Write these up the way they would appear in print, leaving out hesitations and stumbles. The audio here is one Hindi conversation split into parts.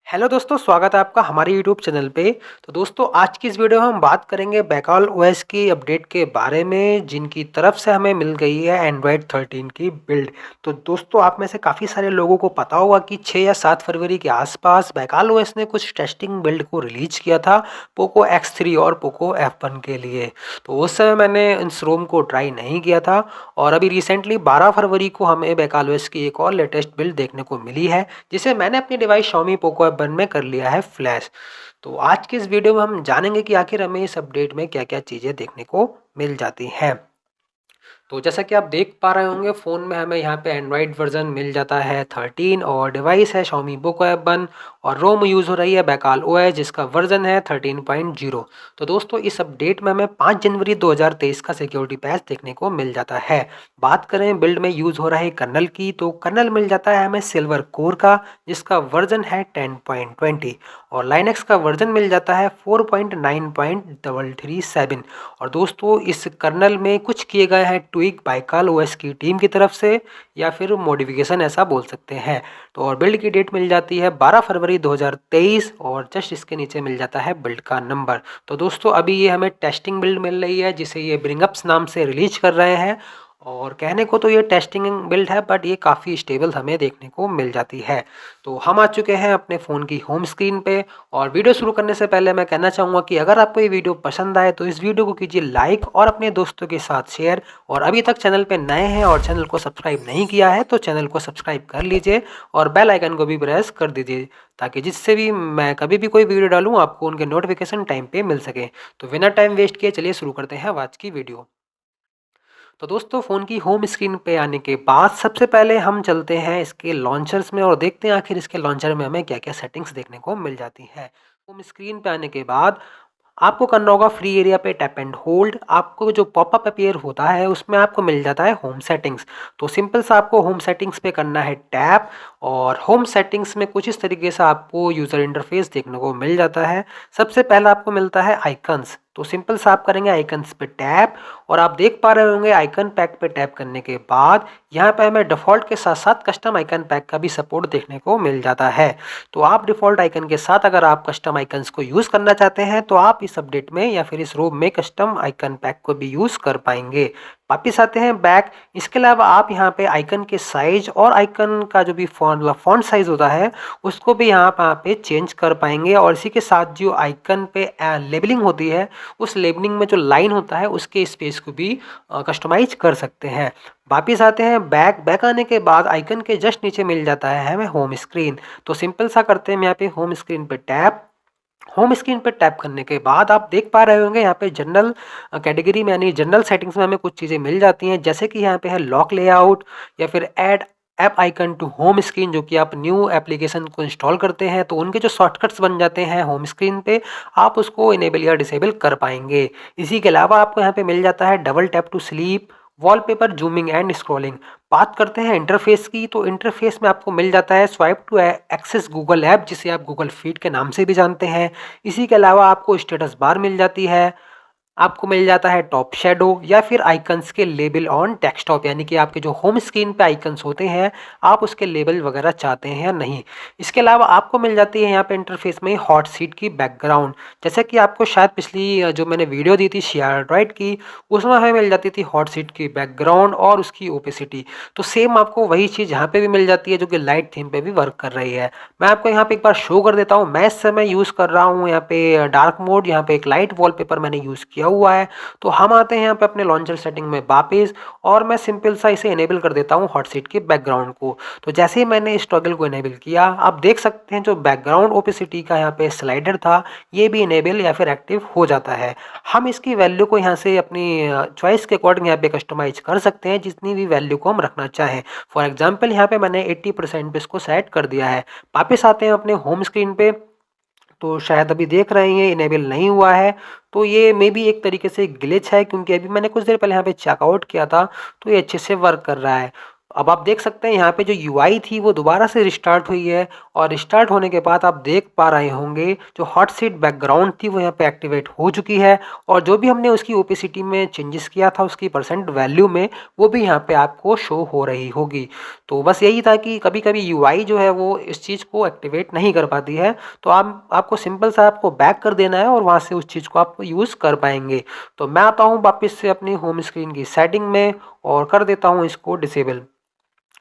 हेलो दोस्तों, स्वागत है आपका हमारे यूट्यूब चैनल पे। तो दोस्तों, आज की इस वीडियो में हम बात करेंगे बैकऑल ओएस की अपडेट के बारे में, जिनकी तरफ से हमें मिल गई है एंड्रॉयड 13 की बिल्ड। तो दोस्तों, आप में से काफ़ी सारे लोगों को पता होगा कि 6 या 7 फरवरी के आसपास बैकऑल ओएस ने कुछ टेस्टिंग बिल्ड को रिलीज किया था पोको X3 और पोको F1 के लिए। तो उस समय मैंने इस रोम को ट्राई नहीं किया था और अभी रिसेंटली 12 फरवरी को हमें बैकऑल ओएस की एक और लेटेस्ट बिल्ड देखने को मिली है, जिसे मैंने अपनी डिवाइस Xiaomi पोको F1 में कर लिया है फ्लैश। तो आज की इस वीडियो में हम जानेंगे कि आखिर हमें इस अपडेट में क्या क्या चीज़ें देखने को मिल जाती हैं। तो जैसा कि आप देख पा रहे होंगे, फ़ोन में हमें यहाँ पे एंड्रॉयड वर्जन मिल जाता है 13 और डिवाइस है Xiaomi पोको F1 और रोम यूज़ हो रही है बैकऑल ओएस, जिसका वर्जन है 13.0। तो दोस्तों, इस अपडेट में हमें 5 जनवरी 2023 का सिक्योरिटी पैच देखने को मिल जाता है। बात करें बिल्ड में यूज़ हो रहे कर्नल की, तो कर्नल मिल जाता है हमें सिल्वर कोर का, जिसका वर्जन है 10.20 और लाइनक्स का वर्जन मिल जाता है 4.9.337। और दोस्तों, इस कर्नल में कुछ किए गए हैं ट्विक बैकऑल ओएस की टीम की तरफ से, या फिर मॉडिफिकेशन ऐसा बोल सकते हैं। तो और बिल्ड की डेट मिल जाती है 12 फरवरी 2023 और जस्ट इसके नीचे मिल जाता है बिल्ड का नंबर। तो दोस्तों, अभी ये हमें टेस्टिंग बिल्ड मिल रही है, जिसे ये ब्रिंगअप्स नाम से रिलीज कर रहे हैं। और कहने को तो ये टेस्टिंग बिल्ड है, बट ये काफ़ी स्टेबल हमें देखने को मिल जाती है। तो हम आ चुके हैं अपने फ़ोन की होम स्क्रीन पे, और वीडियो शुरू करने से पहले मैं कहना चाहूँगा कि अगर आपको ये वीडियो पसंद आए तो इस वीडियो को कीजिए लाइक और अपने दोस्तों के साथ शेयर। और अभी तक चैनल पे नए हैं और चैनल को सब्सक्राइब नहीं किया है तो चैनल को सब्सक्राइब कर लीजिए और बेल आइकन को भी प्रेस कर दीजिए, ताकि जिससे भी मैं कभी भी कोई वीडियो डालूँ आपको उनके नोटिफिकेशन टाइम पे मिल सके। तो बिना टाइम वेस्ट किए चलिए शुरू करते हैं आज की वीडियो। तो दोस्तों, फ़ोन की होम स्क्रीन पे आने के बाद सबसे पहले हम चलते हैं इसके लॉन्चर्स में और देखते हैं आखिर इसके लॉन्चर में हमें क्या क्या सेटिंग्स देखने को मिल जाती है। होम स्क्रीन पे आने के बाद आपको करना होगा फ्री एरिया पे टैप एंड होल्ड। आपको जो पॉपअप अपीयर होता है उसमें आपको मिल जाता है होम सेटिंग्स। तो सिंपल सा आपको होम सेटिंग्स पे करना है टैप, और होम सेटिंग्स में कुछ इस तरीके से आपको यूज़र इंटरफेस देखने को मिल जाता है। सबसे पहला आपको मिलता है आइकन्स। तो सिंपल सा आप करेंगे आइकन्स पे टैप, और आप देख पा रहे होंगे आइकन पैक पे टैप करने के बाद यहाँ पे हमें डिफ़ॉल्ट के साथ साथ कस्टम आइकन पैक का भी सपोर्ट देखने को मिल जाता है। तो आप डिफ़ॉल्ट आइकन के साथ अगर आप कस्टम आइकन्स को यूज़ करना चाहते हैं तो आप इस अपडेट में या फिर इस रोम में कस्टम आइकन पैक को भी यूज़ कर पाएंगे। वापिस आते हैं बैक। इसके अलावा आप यहाँ पे आइकन के साइज और आइकन का जो भी फॉन्ट साइज होता है उसको भी यहाँ पे चेंज कर पाएंगे, और इसी के साथ जो आइकन पे लेबलिंग होती है उस लेबलिंग में जो लाइन होता है उसके स्पेस को भी कस्टमाइज कर सकते हैं। वापिस आते हैं बैक। बैक आने के बाद आइकन के जस्ट नीचे मिल जाता है हमें होम स्क्रीन। तो सिंपल सा करते हैं, यहाँ पे होम स्क्रीन पे टैप। होम स्क्रीन पर टैप करने के बाद आप देख पा रहे होंगे यहाँ पे जनरल कैटेगरी में यानी जनरल सेटिंग्स में हमें कुछ चीज़ें मिल जाती हैं, जैसे कि यहाँ पे है लॉक लेआउट या फिर add app icon to home screen. जो कि आप न्यू एप्लीकेशन को इंस्टॉल करते हैं तो उनके जो शॉर्टकट्स बन जाते हैं होम स्क्रीन पे, आप उसको इनेबल या डिसेबल कर पाएंगे। इसी के अलावा आपको यहाँ पे मिल जाता है double tap to sleep, wallpaper, zooming and scrolling. बात करते हैं इंटरफेस की, तो इंटरफेस में आपको मिल जाता है swipe to access Google app, जिसे आप गूगल फीड के नाम से भी जानते हैं। इसी के अलावा आपको स्टेटस बार मिल जाती है। आपको मिल जाता है टॉप शेडो या फिर आइकन्स के लेबल ऑन डेस्कटॉप, यानी कि आपके जो होम स्क्रीन पे आइकन्स होते हैं आप उसके लेबल वगैरह चाहते हैं या नहीं। इसके अलावा आपको मिल जाती है यहाँ पे इंटरफेस में हॉट सीट की बैकग्राउंड। जैसे कि आपको शायद पिछली जो मैंने वीडियो दी थी शेयर ड्राइट की, उसमें हमें मिल जाती थी हॉट सीट की बैकग्राउंड और उसकी ओपेसिटी। तो सेम आपको वही चीज़ यहाँ पे भी मिल जाती है, जो कि लाइट थीम पे भी वर्क कर रही है। मैं आपको यहाँ पे एक बार शो कर देता हूँ। मैं इस समय यूज़ कर रहा हूँ यहाँ पे डार्क मोड, यहाँ पे एक लाइट वॉलपेपर मैंने यूज़ किया हुआ है। तो हम आते हैं यहाँ पे अपने लॉन्चर सेटिंग में वापस, और मैं सिंपल सा इसे इनेबल कर देता हूँ हॉट सीट के बैकग्राउंड को। तो जैसे ही मैंने इस टॉगल को इनेबल किया, आप देख सकते हैं जो बैकग्राउंड ओपेसिटी का यहाँ पे स्लाइडर था ये भी इनेबल या फिर एक्टिव हो जाता है। हम इसकी वैल्यू को यहाँ से अपनी चॉइस के अकॉर्डिंग यहाँ पे कस्टमाइज कर सकते हैं, जितनी भी वैल्यू को हम रखना चाहें। फॉर एग्जाम्पल यहाँ पे मैंने 80% पे इसको सेट कर दिया है। वापस आते हैं अपने होम स्क्रीन पे, तो शायद अभी देख रहे हैं इनेबल नहीं हुआ है। तो ये मे बी एक तरीके से ग्लिच है, क्योंकि अभी मैंने कुछ देर पहले यहाँ पे चेकआउट किया था तो ये अच्छे से वर्क कर रहा है। अब आप देख सकते हैं यहाँ पे जो यूआई थी वो दोबारा से रिस्टार्ट हुई है और रिस्टार्ट होने के बाद आप देख पा रहे होंगे जो हॉट सीट बैकग्राउंड थी वो यहाँ पे एक्टिवेट हो चुकी है और जो भी हमने उसकी ओपेसिटी में चेंजेस किया था उसकी परसेंट वैल्यू में वो भी यहाँ पे आपको शो हो रही होगी। तो बस यही था कि कभी कभी यूआई जो है वो इस चीज़ को एक्टिवेट नहीं कर पाती है, तो आपको सिंपल सा आपको बैक कर देना है और वहाँ से उस चीज़ को आप यूज़ कर पाएंगे। तो मैं आता हूँ वापस से अपनी होम स्क्रीन की सेटिंग में और कर देता हूँ इसको डिसेबल।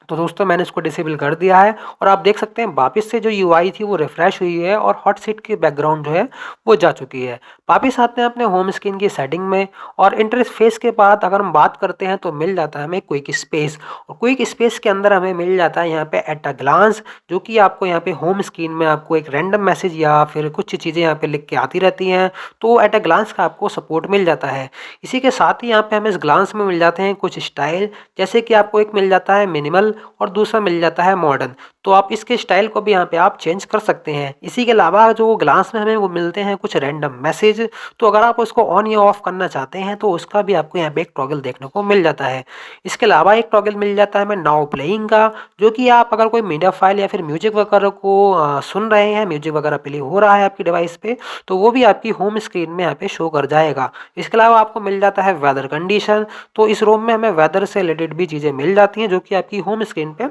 तो दोस्तों मैंने इसको डिसेबल कर दिया है और आप देख सकते हैं वापस से जो यूआई थी वो रिफ्रेश हुई है और हॉट सीट की बैकग्राउंड जो है वो जा चुकी है। वापस आते हैं अपने होम स्क्रीन की सेटिंग में और इंटरफेस के बाद अगर हम बात करते हैं तो मिल जाता है हमें क्विक स्पेस, और क्विक स्पेस के अंदर हमें मिल जाता है यहाँ पे एट अ ग्लांस, जो कि आपको यहाँ पे होम स्क्रीन में आपको एक रैंडम मैसेज या फिर कुछ चीज़ें यहाँ पे लिख के आती रहती हैं, तो एट अ ग्लांस का आपको सपोर्ट मिल जाता है। इसी के साथ ही यहाँ पे हमें इस ग्लांस में मिल जाते हैं कुछ स्टाइल, जैसे कि आपको एक मिल जाता है मिनिमल और दूसरा मिल जाता है मॉडर्न, तो आप इसके स्टाइल को भी यहाँ पे आप चेंज कर सकते हैं। इसी के अलावा जो ग्लास में हमें वो मिलते हैं कुछ रैंडम मैसेज, तो अगर आप उसको ऑन या ऑफ करना चाहते हैं तो उसका भी आपको यहाँ पे एक टॉगल देखने को मिल जाता है। इसके अलावा एक टॉगल मिल जाता है हमें नाउ प्लेइंग का, जो कि आप अगर कोई मीडिया फाइल या फिर म्यूजिक वगैरह को सुन रहे हैं, म्यूजिक वगैरह प्ले हो रहा है आपकी डिवाइस पे, तो वो भी आपकी होम स्क्रीन में यहाँ पे शो कर जाएगा। इसके अलावा आपको मिल जाता है वेदर कंडीशन, तो इस रोम में हमें वेदर से रिलेटेड भी चीज़ें मिल जाती हैं जो कि आपकी होम स्क्रीन पे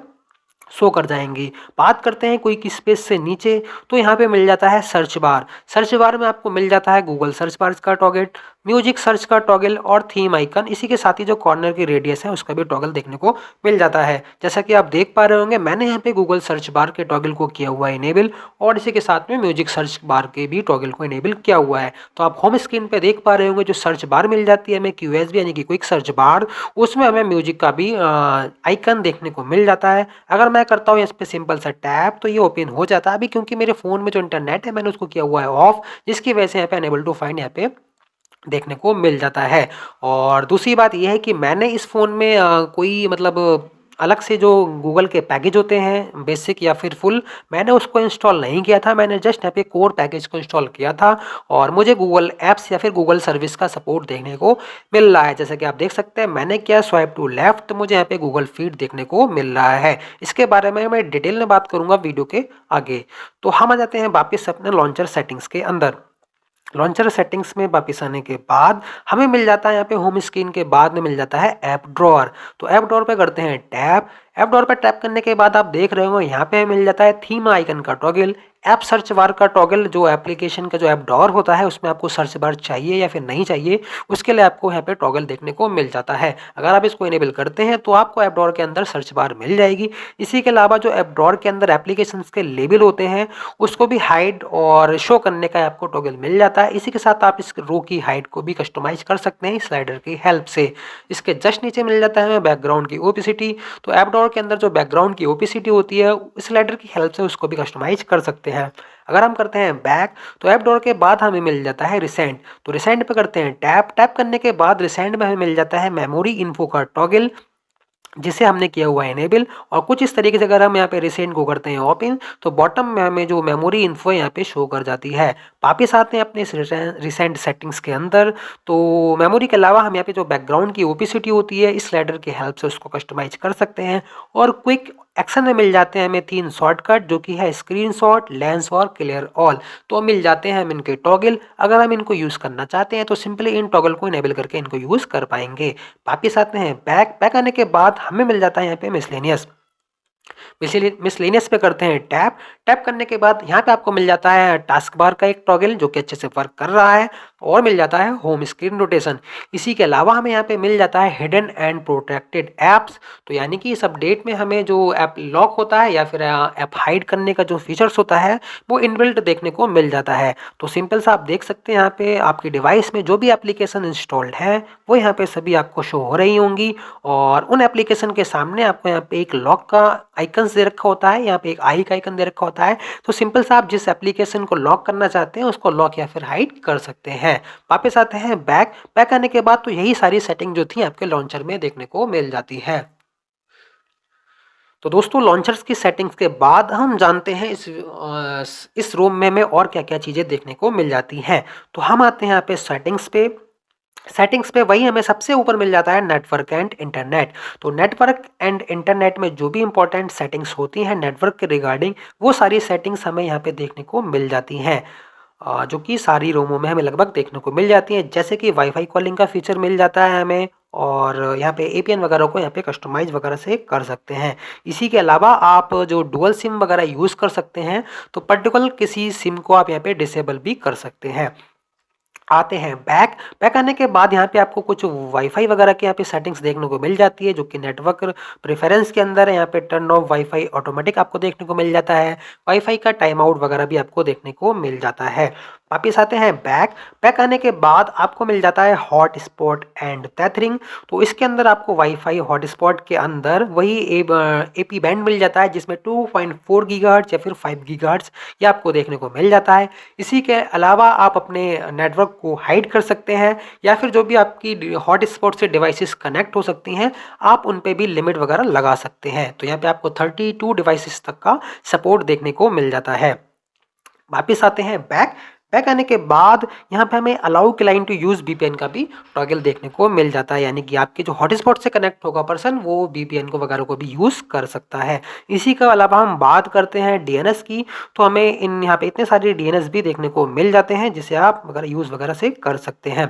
शो कर जाएंगी। बात करते हैं क्विक स्पेस से नीचे, तो यहाँ पे मिल जाता है सर्च बार। सर्च बार में आपको मिल जाता है गूगल सर्च बार का टॉगल, म्यूजिक सर्च का टॉगल और थीम आइकन। इसी के साथ ही जो कॉर्नर की रेडियस है उसका भी टॉगल देखने को मिल जाता है। जैसा कि आप देख पा रहे होंगे मैंने यहाँ पे गूगल सर्च बार के टॉगल को किया हुआ है इनेबल, और इसी के साथ में म्यूजिक सर्च बार के भी टॉगल को इनेबल किया हुआ है। तो आप होम स्क्रीन पे देख पा रहे होंगे जो सर्च बार मिल जाती है हमें क्यूएसबी यानी कि क्विक सर्च बार, उसमें हमें म्यूजिक का भी आइकन देखने को मिल जाता है। अगर मैं करता हूँ इस पे सिंपल सा टैप तो ये ओपन हो जाता है। अभी क्योंकि मेरे फ़ोन में जो इंटरनेट है मैंने उसको किया हुआ है ऑफ, जिसकी वजह से यहाँ पे अनेबल टू फाइंड यहाँ पे देखने को मिल जाता है। और दूसरी बात यह है कि मैंने इस फ़ोन में कोई मतलब अलग से जो गूगल के पैकेज होते हैं बेसिक या फिर फुल, मैंने उसको इंस्टॉल नहीं किया था। मैंने जस्ट यहाँ पे कोर पैकेज को इंस्टॉल किया था और मुझे गूगल एप्स या फिर गूगल सर्विस का सपोर्ट देखने को मिल रहा है। जैसे कि आप देख सकते हैं मैंने किया स्वाइप टू लेफ्ट, मुझे यहाँ पे गूगल फीड देखने को मिल रहा है। इसके बारे में मैं डिटेल में बात करूँगा वीडियो के आगे। तो हम आ जाते हैं वापस अपने लॉन्चर सेटिंग्स के अंदर। लॉन्चर सेटिंग्स में वापस आने के बाद हमें मिल जाता है यहाँ पे होम स्क्रीन के बाद में मिल जाता है ऐप ड्रॉअर। तो ऐप ड्रॉअर पे करते हैं टैप। ऐप ड्रॉअर पे टैप करने के बाद आप देख रहे हो यहाँ पे मिल जाता है थीम आइकन का टॉगल, ऐप सर्च बार का टॉगल। जो एप्लीकेशन का जो ऐप ड्रॉअर होता है उसमें आपको सर्च बार चाहिए या फिर नहीं चाहिए, उसके लिए आपको यहाँ पे टॉगल देखने को मिल जाता है। अगर आप इसको इनेबल करते हैं तो आपको ऐप ड्रॉअर के अंदर सर्च बार मिल जाएगी। इसी के अलावा जो ऐप ड्रॉअर के अंदर एप्लीकेशन के लेबल होते हैं उसको भी हाइड और शो करने का आपको टॉगल मिल जाता है। इसी के साथ आप इस रो की हाइट को भी कस्टमाइज कर सकते हैं स्लाइडर की हेल्प से। इसके जस्ट नीचे मिल जाता है बैकग्राउंड की ओपेसिटी। तो ऐप ड्रॉअर के अंदर जो बैकग्राउंड की ओपेसिटी होती है स्लाइडर की हेल्प से उसको भी कस्टमाइज कर सकते हैं। अगर हम करते हैं बैक तो ऐप ड्रॉअर के बाद हमें मिल जाता है रिसेंट। तो रिसेंट पे करते हैं टैप। टैप करने के बाद रिसेंट में हमें मिल जाता है मेमोरी इन्फो का टॉगल, जिसे हमने किया हुआ है इनेबल। और कुछ इस तरीके से अगर हम यहाँ पे रिसेंट को करते हैं ओपन तो बॉटम में हमें जो मेमोरी इन्फो यहाँ पे शो कर जाती है। वापिस आते हैं अपने इस रिसेंट सेटिंग्स के अंदर। तो मेमोरी के अलावा हम यहाँ पे जो बैकग्राउंड की ओपेसिटी होती है इस स्लाइडर की हेल्प से उसको कस्टमाइज कर सकते हैं। और क्विक एक्शन में मिल जाते हैं हमें 3 शॉर्टकट, जो कि है स्क्रीनशॉट, लेंस और क्लियर ऑल। तो मिल जाते हैं हम इनके टॉगल। अगर हम इनको यूज़ करना चाहते हैं तो सिंपली इन टॉगल को इनेबल करके इनको यूज़ कर पाएंगे। वापिस आते हैं बैक। बैक आने के बाद हमें मिल जाता है यहाँ पे मिसलेनियस। मिसलेनियस पे करते हैं टैप। टैप करने के बाद यहाँ पे आपको मिल जाता है टास्क बार का एक टॉगल जो कि अच्छे से वर्क कर रहा है, और मिल जाता है होम स्क्रीन रोटेशन। इसी के अलावा हमें यहाँ पे मिल जाता है हिडन एंड प्रोटेक्टेड ऐप्स। तो यानी कि इस अपडेट में हमें जो ऐप लॉक होता है या फिर ऐप हाइड करने का जो फीचर्स होता है वो इनबिल्ट देखने को मिल जाता है। तो सिंपल सा आप देख सकते हैं यहाँ पे आपकी डिवाइस में जो भी एप्लीकेशन इंस्टॉल्ड है वो यहाँ पे सभी आपको शो हो रही होंगी, और उन एप्लीकेशन के सामने आपको यहाँ पे एक लॉक का आइकन दे रखा होता है, यहाँ पे एक आई का आइकन दे रखा होता है। तो सिंपल सा आप जिस एप्लीकेशन को लॉक करना चाहते हैं उसको लॉक या फिर हाइड कर सकते हैं। वापस आते हैं बैक। बैक आने के बाद तो यही सारी सेटिंग जो थी आपके लॉन्चर में देखने को मिल जाती है। तो दोस्तों लॉन्चर्स की सेटिंग्स के बाद हम जानते हैं इस रोम में हमें और क्या क्या चीज़ें देखने को मिल जाती हैं। तो हम आते हैं यहाँ पे सेटिंग्स पे। सेटिंग्स पे वही हमें सबसे ऊपर मिल जाता है नेटवर्क एंड इंटरनेट। तो नेटवर्क एंड इंटरनेट में जो भी इंपॉर्टेंट सेटिंग्स होती हैं नेटवर्क के रिगार्डिंग, वो सारी सेटिंग्स हमें यहाँ पे देखने को मिल जाती हैं, जो कि सारी रूमों में हमें लगभग देखने को मिल जाती हैं। जैसे कि वाईफाई कॉलिंग का फीचर मिल जाता है हमें, और यहाँ पे एपीएन वगैरह को यहाँ पे कस्टमाइज वगैरह से कर सकते हैं। इसी के अलावा आप जो डुअल सिम वगैरह यूज़ कर सकते हैं, तो पर्टिकुलर किसी सिम को आप यहाँ पे डिसेबल भी कर सकते हैं। आते हैं बैक। बैक आने के बाद यहाँ पे आपको कुछ वाईफाई वगैरह की यहाँ पे सेटिंग्स देखने को मिल जाती है, जो कि नेटवर्क प्रेफरेंस के अंदर है। यहाँ पे टर्न ऑफ वाईफाई ऑटोमेटिक आपको देखने को मिल जाता है। वाईफाई का टाइम आउट वगैरह भी आपको देखने को मिल जाता है। वापिस आते हैं बैक। बैक आने के बाद आपको मिल जाता है हॉट स्पॉट एंड टेथरिंग। तो इसके अंदर आपको वाईफाई हॉटस्पॉट के अंदर वही एपी बैंड मिल जाता है, जिसमें 2.4 गीगाहर्ट्ज या फिर 5 गीगाहर्ट्ज ये आपको देखने को मिल जाता है। इसी के अलावा आप अपने नेटवर्क को हाइड कर सकते हैं, या फिर जो भी आपकी हॉटस्पॉट से डिवाइसेस कनेक्ट हो सकती हैं, आप उन पे भी लिमिट वगैरह लगा सकते हैं। तो यहाँ पे आपको 32 डिवाइसेस तक का सपोर्ट देखने को मिल जाता है। वापिस आते हैं बैक। बैक आने के बाद यहाँ पे हमें allow client to use VPN का भी टॉगल देखने को मिल जाता है, यानी कि आपके जो हॉटस्पॉट से कनेक्ट होगा पर्सन, वो वीपीएन को वगैरह को भी यूज़ कर सकता है। इसी के अलावा हम बात करते हैं डीएनएस की, तो हमें इन यहाँ पे इतने सारे डीएनएस भी देखने को मिल जाते हैं, जिसे आप वगैरह यूज़ वगैरह से कर सकते हैं।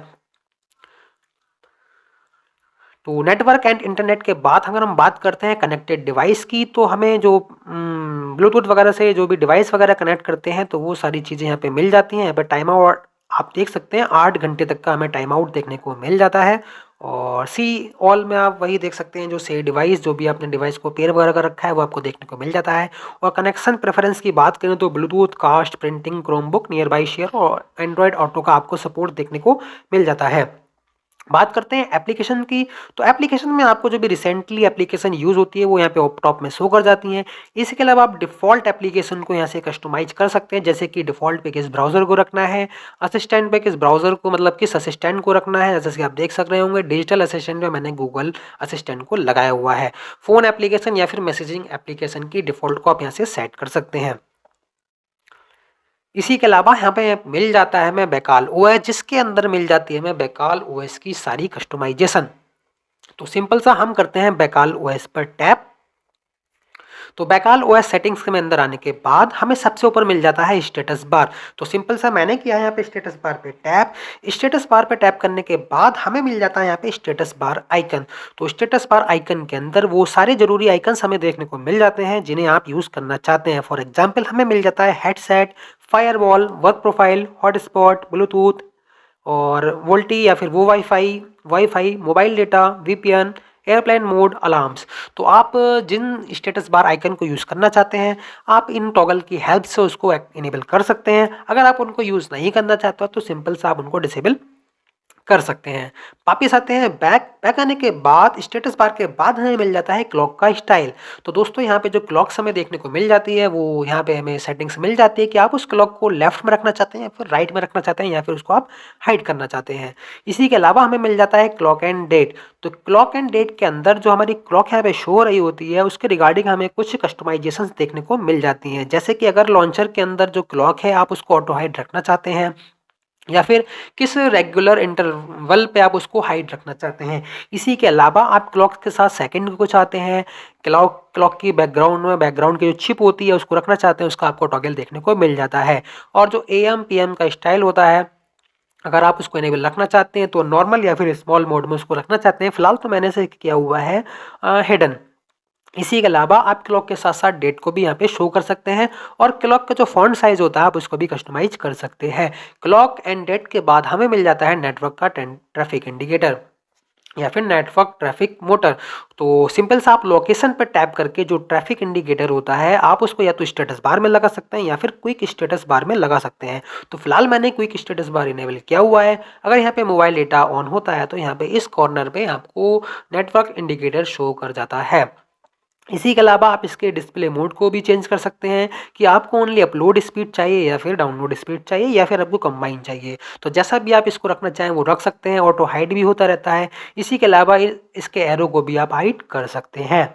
तो नेटवर्क एंड इंटरनेट के बाद अगर हम बात करते हैं कनेक्टेड डिवाइस की, तो हमें जो ब्लूटूथ वगैरह से जो भी डिवाइस वगैरह कनेक्ट करते हैं, तो वो सारी चीज़ें यहाँ पे मिल जाती हैं। यहाँ पे टाइम आउट आप देख सकते हैं, 8 घंटे तक का हमें टाइम आउट देखने को मिल जाता है। और सी ऑल में आप वही देख सकते हैं, जो से डिवाइस जो भी आपने डिवाइस को पेयर वगैरह कर रखा है वो आपको देखने को मिल जाता है। और कनेक्शन प्रेफरेंस की बात करें तो Bluetooth, cast, printing, Chromebook, nearby share और एंड्रॉयड ऑटो का आपको सपोर्ट देखने को मिल जाता है। बात करते हैं एप्लीकेशन की, तो एप्लीकेशन में आपको जो भी रिसेंटली एप्लीकेशन यूज़ होती है वो यहाँ पे टॉप में शो कर जाती हैं। इसके अलावा आप डिफ़ॉल्ट एप्लीकेशन को यहाँ से कस्टमाइज कर सकते हैं, जैसे कि डिफ़ॉल्ट पे किस ब्राउज़र को रखना है, असिस्टेंट पे किस ब्राउज़र को मतलब किस असिस्टेंट को रखना है। जैसे कि आप देख सक रहे होंगे डिजिटल असिस्टेंट में मैंने गूगल असिस्टेंट को लगाया हुआ है। फ़ोन एप्लीकेशन या फिर मैसेजिंग एप्लीकेशन की डिफ़ॉल्ट को आप यहाँ से सेट कर सकते हैं। इसी के अलावा यहाँ पे मिल जाता है हमें बैकाल ओएस, जिसके अंदर मिल जाती है हमें बैकाल ओएस की सारी कस्टमाइजेशन। तो सिंपल सा हम करते हैं बैकाल ओएस पर टैप। तो बैकाल ओएस सेटिंग्स के में अंदर आने के बाद हमें सबसे ऊपर मिल जाता है स्टेटस बार। तो सिंपल सा मैंने किया है यहाँ पे स्टेटस बार पे टैप। स्टेटस बार पे टैप करने के बाद हमें मिल जाता है यहाँ पे स्टेटस बार आइकन। तो स्टेटस बार आइकन के अंदर वो सारे जरूरी आइकन्स हमें देखने को मिल जाते हैं जिन्हें आप यूज़ करना चाहते हैं। फॉर एग्जाम्पल हमें मिल जाता है headset, firewall, work profile, hotspot, Bluetooth और वोल्टी या फिर वो wifi, mobile data, VPN, airplane mode, alarms. तो आप जिन स्टेटस बार आइकन को यूज़ करना चाहते हैं, आप इन टॉगल की हेल्प से उसको इनेबल कर सकते हैं। अगर आप उनको यूज़ नहीं करना चाहते हो तो सिंपल सा आप उनको डिसेबल कर सकते हैं। वापिस आते हैं बैक। बैक आने के बाद स्टेटस बार के बाद हमें मिल जाता है क्लॉक का स्टाइल। तो दोस्तों यहाँ पे जो क्लॉक्स हमें देखने को मिल जाती है, वो यहाँ पे हमें सेटिंग्स मिल जाती है कि आप उस क्लॉक को लेफ्ट में रखना चाहते हैं या फिर राइट में रखना चाहते हैं, या फिर उसको आप हाइड करना चाहते हैं। इसी के अलावा हमें मिल जाता है क्लॉक एंड डेट। तो क्लॉक एंड डेट के अंदर जो हमारी क्लॉक यहाँ पे शो हो रही होती है, उसके रिगार्डिंग हमें कुछ कस्टमाइजेशन देखने को मिल जाती हैं। जैसे कि अगर लॉन्चर के अंदर जो क्लॉक है आप उसको ऑटो हाइड रखना चाहते हैं, या फिर किस रेगुलर इंटरवल पे आप उसको हाइड रखना चाहते हैं। इसी के अलावा आप क्लॉक के साथ सेकंड को चाहते हैं, क्लॉक की बैकग्राउंड की जो चिप होती है उसको रखना चाहते हैं, उसका आपको टॉगल देखने को मिल जाता है। और जो एएम पीएम का स्टाइल होता है, अगर आप उसको इनेबल रखना चाहते हैं तो नॉर्मल या फिर स्मॉल मोड में उसको रखना चाहते हैं। फिलहाल तो मैंने से किया हुआ है हिडन। इसी के अलावा आप क्लॉक के साथ साथ डेट को भी यहाँ पे शो कर सकते हैं, और क्लॉक का जो फॉन्ट साइज होता है आप उसको भी कस्टमाइज कर सकते हैं। क्लॉक एंड डेट के बाद हमें मिल जाता है नेटवर्क का ट्रैफिक इंडिकेटर या फिर नेटवर्क ट्रैफिक मोटर। तो सिंपल सा आप लोकेशन पर टैप करके जो ट्रैफिक इंडिकेटर होता है आप उसको या तो स्टेटस बार में लगा सकते हैं या फिर क्विक स्टेटस बार में लगा सकते हैं। तो फिलहाल मैंने क्विक स्टेटस बार इनेबल किया हुआ है। अगर यहाँ पे मोबाइल डेटा ऑन होता है तो यहाँ पे इस कॉर्नर पे आपको नेटवर्क इंडिकेटर शो कर जाता है। इसी के अलावा आप इसके डिस्प्ले मोड को भी चेंज कर सकते हैं कि आपको ओनली अपलोड स्पीड चाहिए या फिर डाउनलोड स्पीड चाहिए या फिर आपको कंबाइन चाहिए। तो जैसा भी आप इसको रखना चाहें वो रख सकते हैं। ऑटो हाइड भी होता रहता है। इसी के अलावा इसके एरो को भी आप हाइड कर सकते हैं।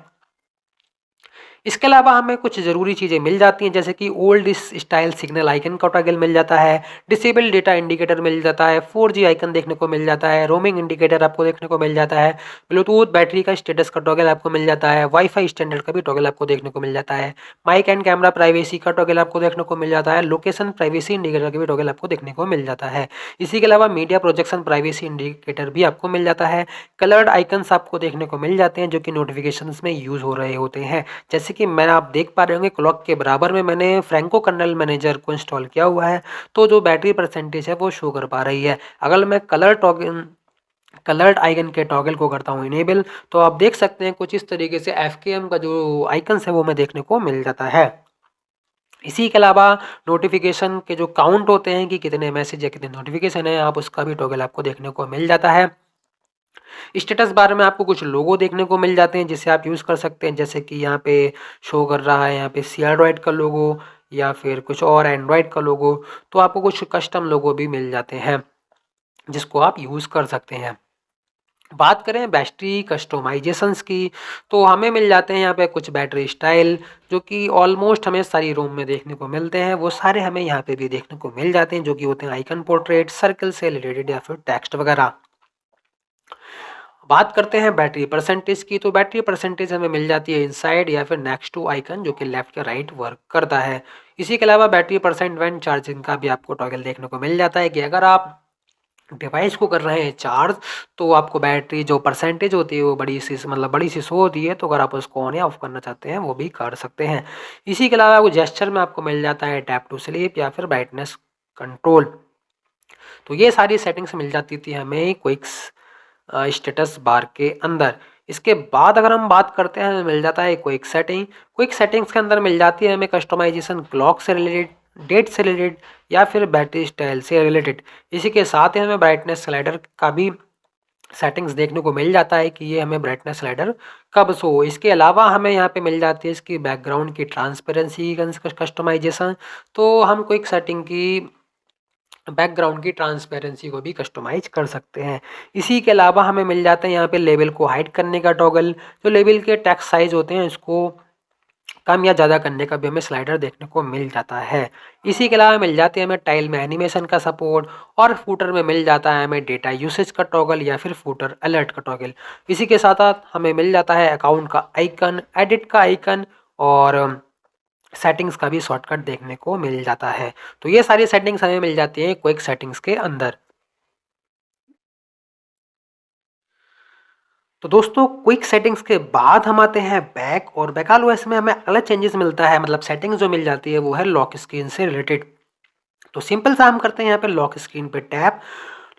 इसके अलावा हमें कुछ ज़रूरी चीज़ें मिल जाती हैं, जैसे कि ओल्ड स्टाइल सिग्नल आइकन का टॉगल मिल जाता है, डिसेबल डेटा इंडिकेटर मिल जाता है, 4G आइकन देखने को मिल जाता है, रोमिंग इंडिकेटर आपको देखने को मिल जाता है, ब्लूटूथ बैटरी का स्टेटस का टॉगल आपको मिल जाता है, वाईफाई स्टैंडर्ड का भी टॉगल आपको देखने को मिल जाता है, माइक एंड कैमरा प्राइवेसी का टॉगल आपको देखने को मिल जाता है, लोकेशन प्राइवेसी इंडिकेटर का भी टॉगल आपको देखने को मिल जाता है। इसी के अलावा मीडिया प्रोजेक्शन प्राइवेसी इंडिकेटर भी आपको मिल जाता है। कलर्ड आइकन्स आपको देखने को मिल जाते हैं जो कि नोटिफिकेशंस में यूज़ हो रहे होते हैं। जैसे कि मैं आप देख पा रहे होंगे क्लॉक के बराबर में मैंने फ्रैंको कर्नल मैनेजर को इंस्टॉल किया हुआ है, तो जो बैटरी परसेंटेज है वो शो कर पा रही है। अगर मैं कलर्ड आइकन के टॉगल को करता हूँ इनेबल, तो आप देख सकते हैं कुछ इस तरीके से एफकेएम का जो आइकन्स है वो हमें देखने को मिल जाता है। इसी के अलावा नोटिफिकेशन के जो काउंट होते हैं कि कितने मैसेज या कितने नोटिफिकेशन है, आप उसका भी टॉगल आपको देखने को मिल जाता है। स्टेटस बार में आपको कुछ लोगो देखने को मिल जाते हैं जिसे आप यूज़ कर सकते हैं, जैसे कि यहाँ पे शो कर रहा है यहाँ पे सीआरड्रॉइड का लोगो या फिर कुछ और एंड्रॉइड का लोगो, तो आपको कुछ कस्टम लोगो भी मिल जाते हैं जिसको आप यूज़ कर सकते हैं। बात करें बैटरी कस्टमाइजेशंस की, तो हमें मिल जाते हैं यहाँ पे कुछ बैटरी स्टाइल जो कि ऑलमोस्ट हमें सारी रूम में देखने को मिलते हैं, वो सारे हमें यहाँ पे भी देखने को मिल जाते हैं जो कि होते हैं आइकन पोर्ट्रेट, सर्कल से रिलेटेड या फिर टेक्स्ट वगैरह। बात करते हैं बैटरी परसेंटेज की, तो बैटरी परसेंटेज हमें मिल जाती है इनसाइड या फिर नेक्स्ट टू आइकन जो कि लेफ्ट या राइट वर्क करता है। इसी के अलावा बैटरी परसेंट व्हेन चार्जिंग का भी आपको टॉगल देखने को मिल जाता है कि अगर आप डिवाइस को कर रहे हैं चार्ज, तो आपको बैटरी जो परसेंटेज होती है वो बड़ी सी शो होती है, तो अगर आप उसको ऑन या ऑफ करना चाहते हैं वो भी कर सकते हैं। इसी के अलावा वो जेस्चर में आपको मिल जाता है टैप टू स्लीप या फिर ब्राइटनेस कंट्रोल। तो ये सारी सेटिंग्स मिल जाती थी हमें क्विक्स स्टेटस बार के अंदर। इसके बाद अगर हम बात करते हैं हमें मिल जाता है क्विक सेटिंग्स के अंदर मिल जाती है हमें कस्टमाइजेशन क्लॉक से रिलेटेड, डेट से रिलेटेड या फिर बैटरी स्टाइल से रिलेटेड। इसी के साथ ही हमें ब्राइटनेस स्लाइडर का भी सेटिंग्स देखने को मिल जाता है कि ये हमें ब्राइटनेस स्लाइडर कब शो हो। इसके अलावा हमें यहाँ पे मिल जाती है इसकी बैकग्राउंड की ट्रांसपेरेंसी कस्टमाइजेशन, तो हम क्विक सेटिंग की बैकग्राउंड की ट्रांसपेरेंसी को भी कस्टमाइज कर सकते हैं। इसी के अलावा हमें मिल जाते हैं यहाँ पे लेबल को हाइड करने का टॉगल, जो लेबल के टेक्स्ट साइज होते हैं इसको कम या ज़्यादा करने का भी हमें स्लाइडर देखने को मिल जाता है। इसी के अलावा मिल जाते हैं हमें टाइल में एनिमेशन का सपोर्ट, और फूटर में मिल जाता है हमें डेटा यूसेज का टॉगल या फिर फूटर अलर्ट का टॉगल। इसी के साथ साथ हमें मिल जाता है अकाउंट का आइकन, एडिट का आइकन और सेटिंग्स का भी शॉर्टकट देखने को मिल जाता है। तो ये सारी सेटिंग्स हमें मिल जाती है क्विक सेटिंग्स के अंदर। तो दोस्तों क्विक सेटिंग्स के बाद हम आते हैं बैक, और बैक ओएस में हमें अलग चेंजेस मिलता है, मतलब सेटिंग्स जो मिल जाती है वो है लॉक स्क्रीन से रिलेटेड। तो सिंपल सा हम करते हैं यहाँ पे लॉक स्क्रीन पे टैप।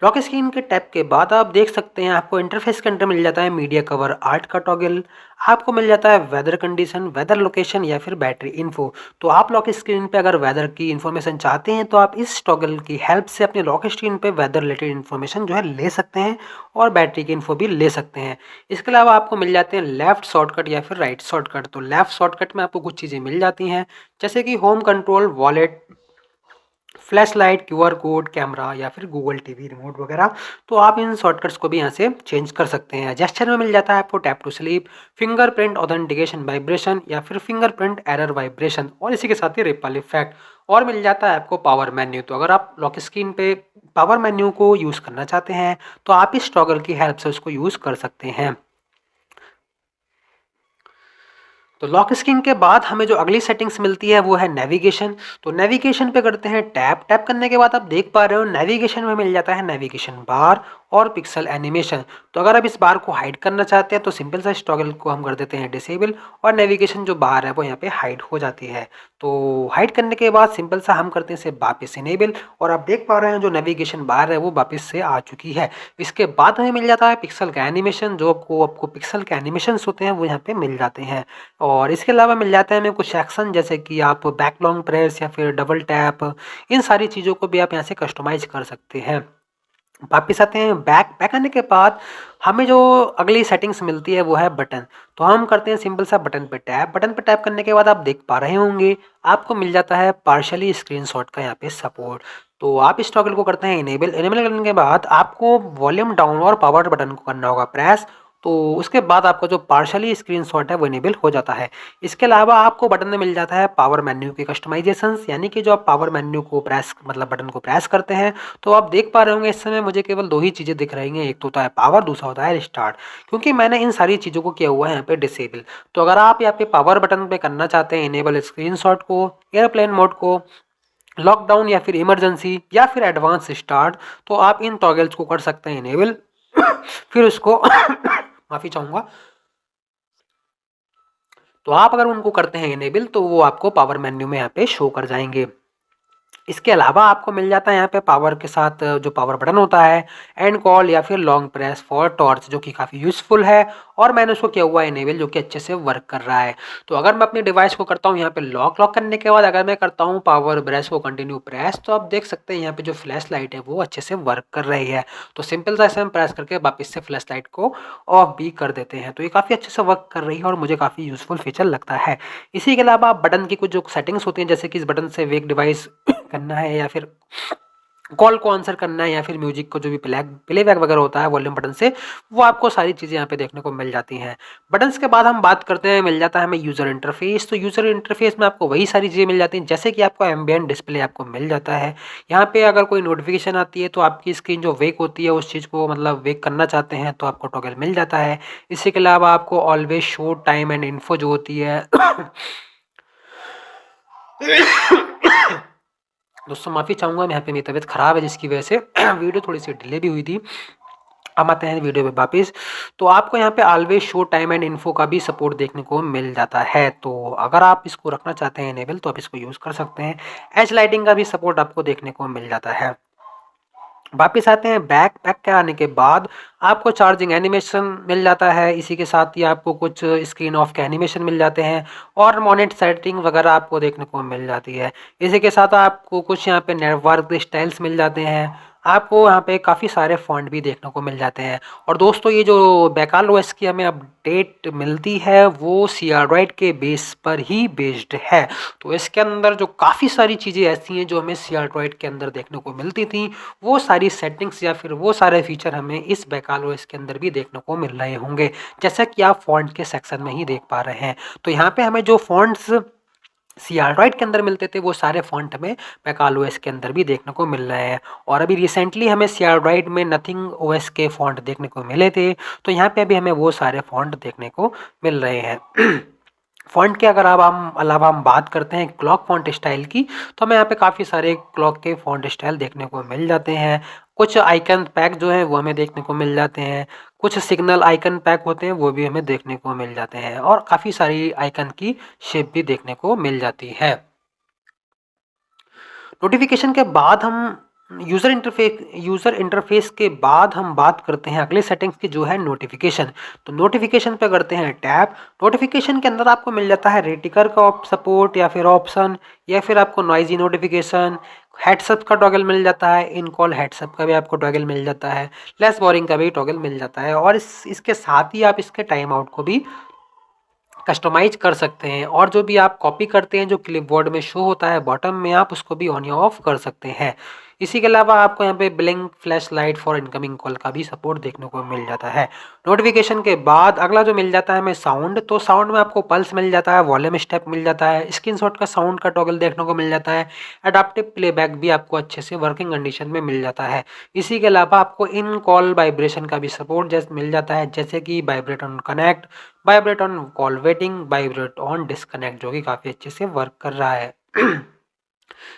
लॉक स्क्रीन के टैप के बाद आप देख सकते हैं आपको इंटरफेस के अंदर मिल जाता है मीडिया कवर आर्ट का टॉगल, आपको मिल जाता है वेदर कंडीशन, वेदर लोकेशन या फिर बैटरी इन्फो। तो आप लॉक स्क्रीन पे अगर वेदर की इन्फॉर्मेशन चाहते हैं तो आप इस टॉगल की हेल्प से अपने लॉक स्क्रीन पे वेदर रिलेटेड इन्फॉर्मेशन जो है ले सकते हैं और बैटरी की इन्फो भी ले सकते हैं। इसके अलावा आपको मिल जाते हैं लेफ्ट शॉर्टकट या फिर राइट शॉर्टकट। तो लेफ्ट शॉर्टकट में आपको कुछ चीज़ें मिल जाती हैं जैसे कि home control, wallet, flash light, QR code, camera या फिर गूगल टीवी रिमोट वगैरह। तो आप इन शॉर्टकट्स को भी यहाँ से चेंज कर सकते हैं। जेस्चर में मिल जाता है आपको tap to sleep, fingerprint authentication vibration या फिर फिंगरप्रिंट एरर वाइब्रेशन, और इसी के साथ ही रिपल इफेक्ट। और मिल जाता है आपको पावर मेन्यू। तो अगर आप लॉक स्क्रीन पे पावर मेन्यू को यूज़ करना चाहते हैं तो आप इस टॉगल की हेल्प से उसको यूज़ कर सकते हैं। तो लॉक स्क्रीन के बाद हमें जो अगली सेटिंग्स मिलती है वो है नेविगेशन। तो नेविगेशन पे करते हैं टैप। टैप करने के बाद आप देख पा रहे हो नेविगेशन में मिल जाता है नेविगेशन बार और पिक्सल एनिमेशन। तो अगर आप इस बार को हाइड करना चाहते हैं तो सिंपल सा इस टॉगल को हम कर देते हैं डिसेबल, और नेविगेशन जो बार है वो यहाँ पे हाइड हो जाती है। तो हाइड करने के बाद सिंपल सा हम करते हैं इसे वापस इनेबल, और आप देख पा रहे हैं जो नेविगेशन बार है वो वापस से आ चुकी है। इसके बाद हमें मिल जाता है पिक्सल का एनिमेशन, जो आपको पिक्सल के एनिमेशन होते हैं वो यहाँ पे मिल जाते हैं। और इसके अलावा मिल जाता है हमें कुछ एक्शन जैसे कि आप बैक लॉन्ग प्रेस या फिर डबल टैप, इन सारी चीज़ों को भी आप यहाँ से कस्टमाइज कर सकते हैं। वापिस आते हैं बैक। बैक आने के बाद हमें जो अगली सेटिंग्स मिलती है वो है बटन। तो हम करते हैं सिंपल सा बटन पे टैप। बटन पे टैप करने के बाद आप देख पा रहे होंगे आपको मिल जाता है पार्शली स्क्रीनशॉट का यहाँ पे सपोर्ट। तो आप इस टॉगल को करते हैं इनेबल। इनेबल करने के बाद आपको वॉल्यूम डाउन और पावर बटन को करना होगा प्रेस, तो उसके बाद आपका जो पार्शली स्क्रीनशॉट है वो इनेबल हो जाता है। इसके अलावा आपको बटन में मिल जाता है पावर मेन्यू के कस्टमाइजेशंस, यानी कि जो आप पावर मेन्यू को प्रेस मतलब बटन को प्रेस करते हैं तो आप देख पा रहे होंगे इस समय मुझे केवल 2 ही चीज़ें दिख रही हैं, एक तो होता है पावर, दूसरा होता है रिस्टार्ट, क्योंकि मैंने इन सारी चीज़ों को किया हुआ है यहाँ पे डिसेबल। तो अगर आप यहाँ पे पावर बटन पे करना चाहते हैं इनेबल स्क्रीनशॉट को, एयरप्लेन मोड को, लॉकडाउन या फिर इमरजेंसी या फिर एडवांस स्टार्ट, तो आप इन टॉगल्स को कर सकते हैं इनेबल। फिर उसको माफी चाहूंगा। तो आप अगर उनको करते हैं इनेबल तो वो आपको पावर मेन्यू में यहाँ पे शो कर जाएंगे। इसके अलावा आपको मिल जाता है यहाँ पे पावर के साथ जो पावर बटन होता है, एंड कॉल या फिर लॉन्ग प्रेस फॉर टॉर्च, जो कि काफ़ी यूज़फुल है और मैंने उसको किया हुआ है इनेबल, जो कि अच्छे से वर्क कर रहा है। तो अगर मैं अपने डिवाइस को करता हूँ यहाँ पे लॉक करने के बाद अगर मैं करता हूँ पावर ब्रश को कंटिन्यू प्रेस, तो आप देख सकते हैं यहाँ पे जो फ्लैश लाइट है वो अच्छे से वर्क कर रही है। तो सिंपल सा ऐसे हम प्रेस करके वापस से फ्लैश लाइट को ऑफ भी कर देते हैं। तो ये काफ़ी अच्छे से वर्क कर रही है और मुझे काफ़ी यूज़फुल फीचर लगता है। इसी के अलावा बटन की कुछ जो सेटिंग्स होती हैं, जैसे कि इस बटन से वेक डिवाइस करना है या फिर कॉल को आंसर करना है या फिर म्यूजिक को जो भी प्लेबैक वगैरह होता है वॉल्यूम बटन से, वो आपको सारी चीज़ें यहाँ पे देखने को मिल जाती हैं। बटन्स के बाद हम बात करते हैं, मिल जाता है हमें यूज़र इंटरफेस। तो यूज़र इंटरफेस में आपको वही सारी चीज़ें मिल जाती हैं, जैसे कि आपको एम्बिएंट डिस्प्ले आपको मिल जाता है। यहाँ पे अगर कोई नोटिफिकेशन आती है तो आपकी स्क्रीन जो वेक होती है उस चीज़ को मतलब वेक करना चाहते हैं तो आपको टॉगल मिल जाता है। इसके अलावा आपको always show time and info जो होती है दोस्तों माफ़ी चाहूँगा, मैं यहाँ पे मेरी तबीयत ख़राब है जिसकी वजह से वीडियो थोड़ी सी डिले भी हुई थी। अब आते हैं वीडियो पे वापस। तो आपको यहाँ पे always show time and info का भी सपोर्ट देखने को मिल जाता है। तो अगर आप इसको रखना चाहते हैं इनेबल तो आप इसको यूज़ कर सकते हैं। एज लाइटिंग का भी सपोर्ट आपको देखने को मिल जाता है। वापिस आते हैं बैक के आने के बाद आपको चार्जिंग एनिमेशन मिल जाता है। इसी के साथ ही आपको कुछ स्क्रीन ऑफ के एनिमेशन मिल जाते हैं और मॉनिटर सेटिंग वगैरह आपको देखने को मिल जाती है। इसी के साथ आपको कुछ यहाँ पे नेटवर्क स्टाइल्स मिल जाते हैं। आपको यहाँ पे काफ़ी सारे फॉन्ट भी देखने को मिल जाते हैं। और दोस्तों ये जो बैकाल ओएस की हमें अपडेट मिलती है वो सीआरड्रॉइड के बेस पर ही बेस्ड है। तो इसके अंदर जो काफ़ी सारी चीज़ें ऐसी हैं जो हमें सीआरड्रॉइड के अंदर देखने को मिलती थी, वो सारी सेटिंग्स या फिर वो सारे फीचर हमें इस बैकाल ओएस के अंदर भी देखने को मिल रहे होंगे, जैसा कि आप फॉन्ट के सेक्शन में ही देख पा रहे हैं। तो यहाँ पे हमें जो फॉन्ट्स सीआरड्रॉइड के अंदर मिलते थे वो सारे फॉन्ट हमें बैकाल ओएस के अंदर भी देखने को मिल रहे हैं। और अभी रिसेंटली हमें सीआरड्रॉइड में नथिंग ओएस के फॉन्ट देखने को मिले थे, तो यहाँ पे अभी हमें वो सारे फॉन्ट देखने को मिल रहे हैं। फॉन्ट के अगर अलावा हम बात करते हैं क्लॉक फॉन्ट स्टाइल की, तो हमें यहाँ पे काफ़ी सारे क्लॉक के फॉन्ट स्टाइल देखने को मिल जाते हैं। कुछ आइकन पैक जो है वो हमें देखने को मिल जाते हैं, कुछ सिग्नल आइकन पैक होते हैं वो भी हमें देखने को मिल जाते हैं और काफ़ी सारी आइकन की शेप भी देखने को मिल जाती है। नोटिफिकेशन के बाद हम यूज़र इंटरफेस के बाद हम बात करते हैं अगले सेटिंग्स की, जो है नोटिफिकेशन। तो नोटिफिकेशन पे करते हैं टैप। नोटिफिकेशन के अंदर आपको मिल जाता है रेटिकर का सपोर्ट या फिर ऑप्शन, या फिर आपको नॉइजी नोटिफिकेशन, हेडसअप का टॉगल मिल जाता है, इन कॉल हेडसअप का भी आपको टॉगल मिल जाता है, लेस बोरिंग का भी टॉगल मिल जाता है। और इसके साथ ही आप इसके टाइम आउट को भी कस्टमाइज कर सकते हैं। और जो भी आप कॉपी करते हैं जो क्लिपबोर्ड में शो होता है बॉटम में, आप उसको भी ऑन या ऑफ कर सकते हैं। इसी के अलावा आपको यहाँ पे blink flash light for incoming call का भी सपोर्ट देखने को मिल जाता है। नोटिफिकेशन के बाद अगला जो मिल जाता है हमें साउंड। तो साउंड में आपको पल्स मिल जाता है, वॉल्यूम स्टेप मिल जाता है, स्क्रीनशॉट का साउंड का टॉगल देखने को मिल जाता है, एडाप्टिव प्लेबैक भी आपको अच्छे से वर्किंग कंडीशन में मिल जाता है। इसी के अलावा आपको इन कॉल वाइब्रेशन का भी सपोर्ट जैसे मिल जाता है, जैसे कि vibrate on connect, vibrate on call waiting, vibrate on disconnect, जो कि काफ़ी अच्छे से वर्क कर रहा है।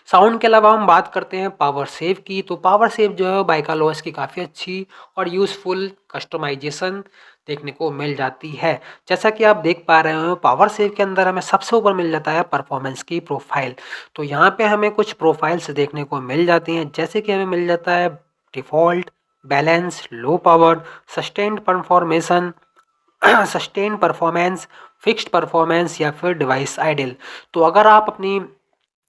साउंड के अलावा हम बात करते हैं पावर सेव की। तो पावर सेव जो है बाइकाल ओएस की काफ़ी अच्छी और यूज़फुल कस्टमाइजेशन देखने को मिल जाती है। जैसा कि आप देख पा रहे हो पावर सेव के अंदर हमें सबसे ऊपर मिल जाता है परफॉर्मेंस की प्रोफाइल। तो यहाँ पे हमें कुछ प्रोफाइल्स देखने को मिल जाती हैं, जैसे कि हमें मिल जाता है default, balance, low power, sustained performance, sustain performance, fixed performance या फिर डिवाइस आइडल। तो अगर आप अपनी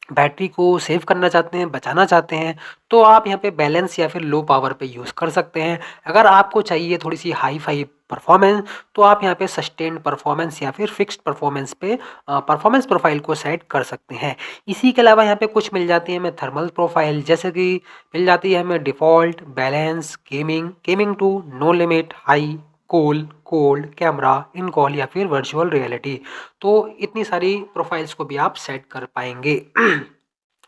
बैटरी को सेव करना चाहते हैं, बचाना चाहते हैं, तो आप यहाँ पे बैलेंस या फिर लो पावर पे यूज़ कर सकते हैं। अगर आपको चाहिए थोड़ी सी हाई फाई परफॉर्मेंस, तो आप यहाँ पे सस्टेन्ड परफॉर्मेंस या फिर फिक्स्ड परफॉर्मेंस पे परफॉर्मेंस प्रोफाइल को सेट कर सकते हैं। इसी के अलावा यहाँ पे कुछ मिल जाती है हमें थर्मल प्रोफाइल, जैसे कि मिल जाती है हमें default, balance, gaming, gaming two, no limit, high, cool, cold, camera, in call या फिर वर्चुअल रियलिटी। तो इतनी सारी प्रोफाइल्स को भी आप सेट कर पाएँगे।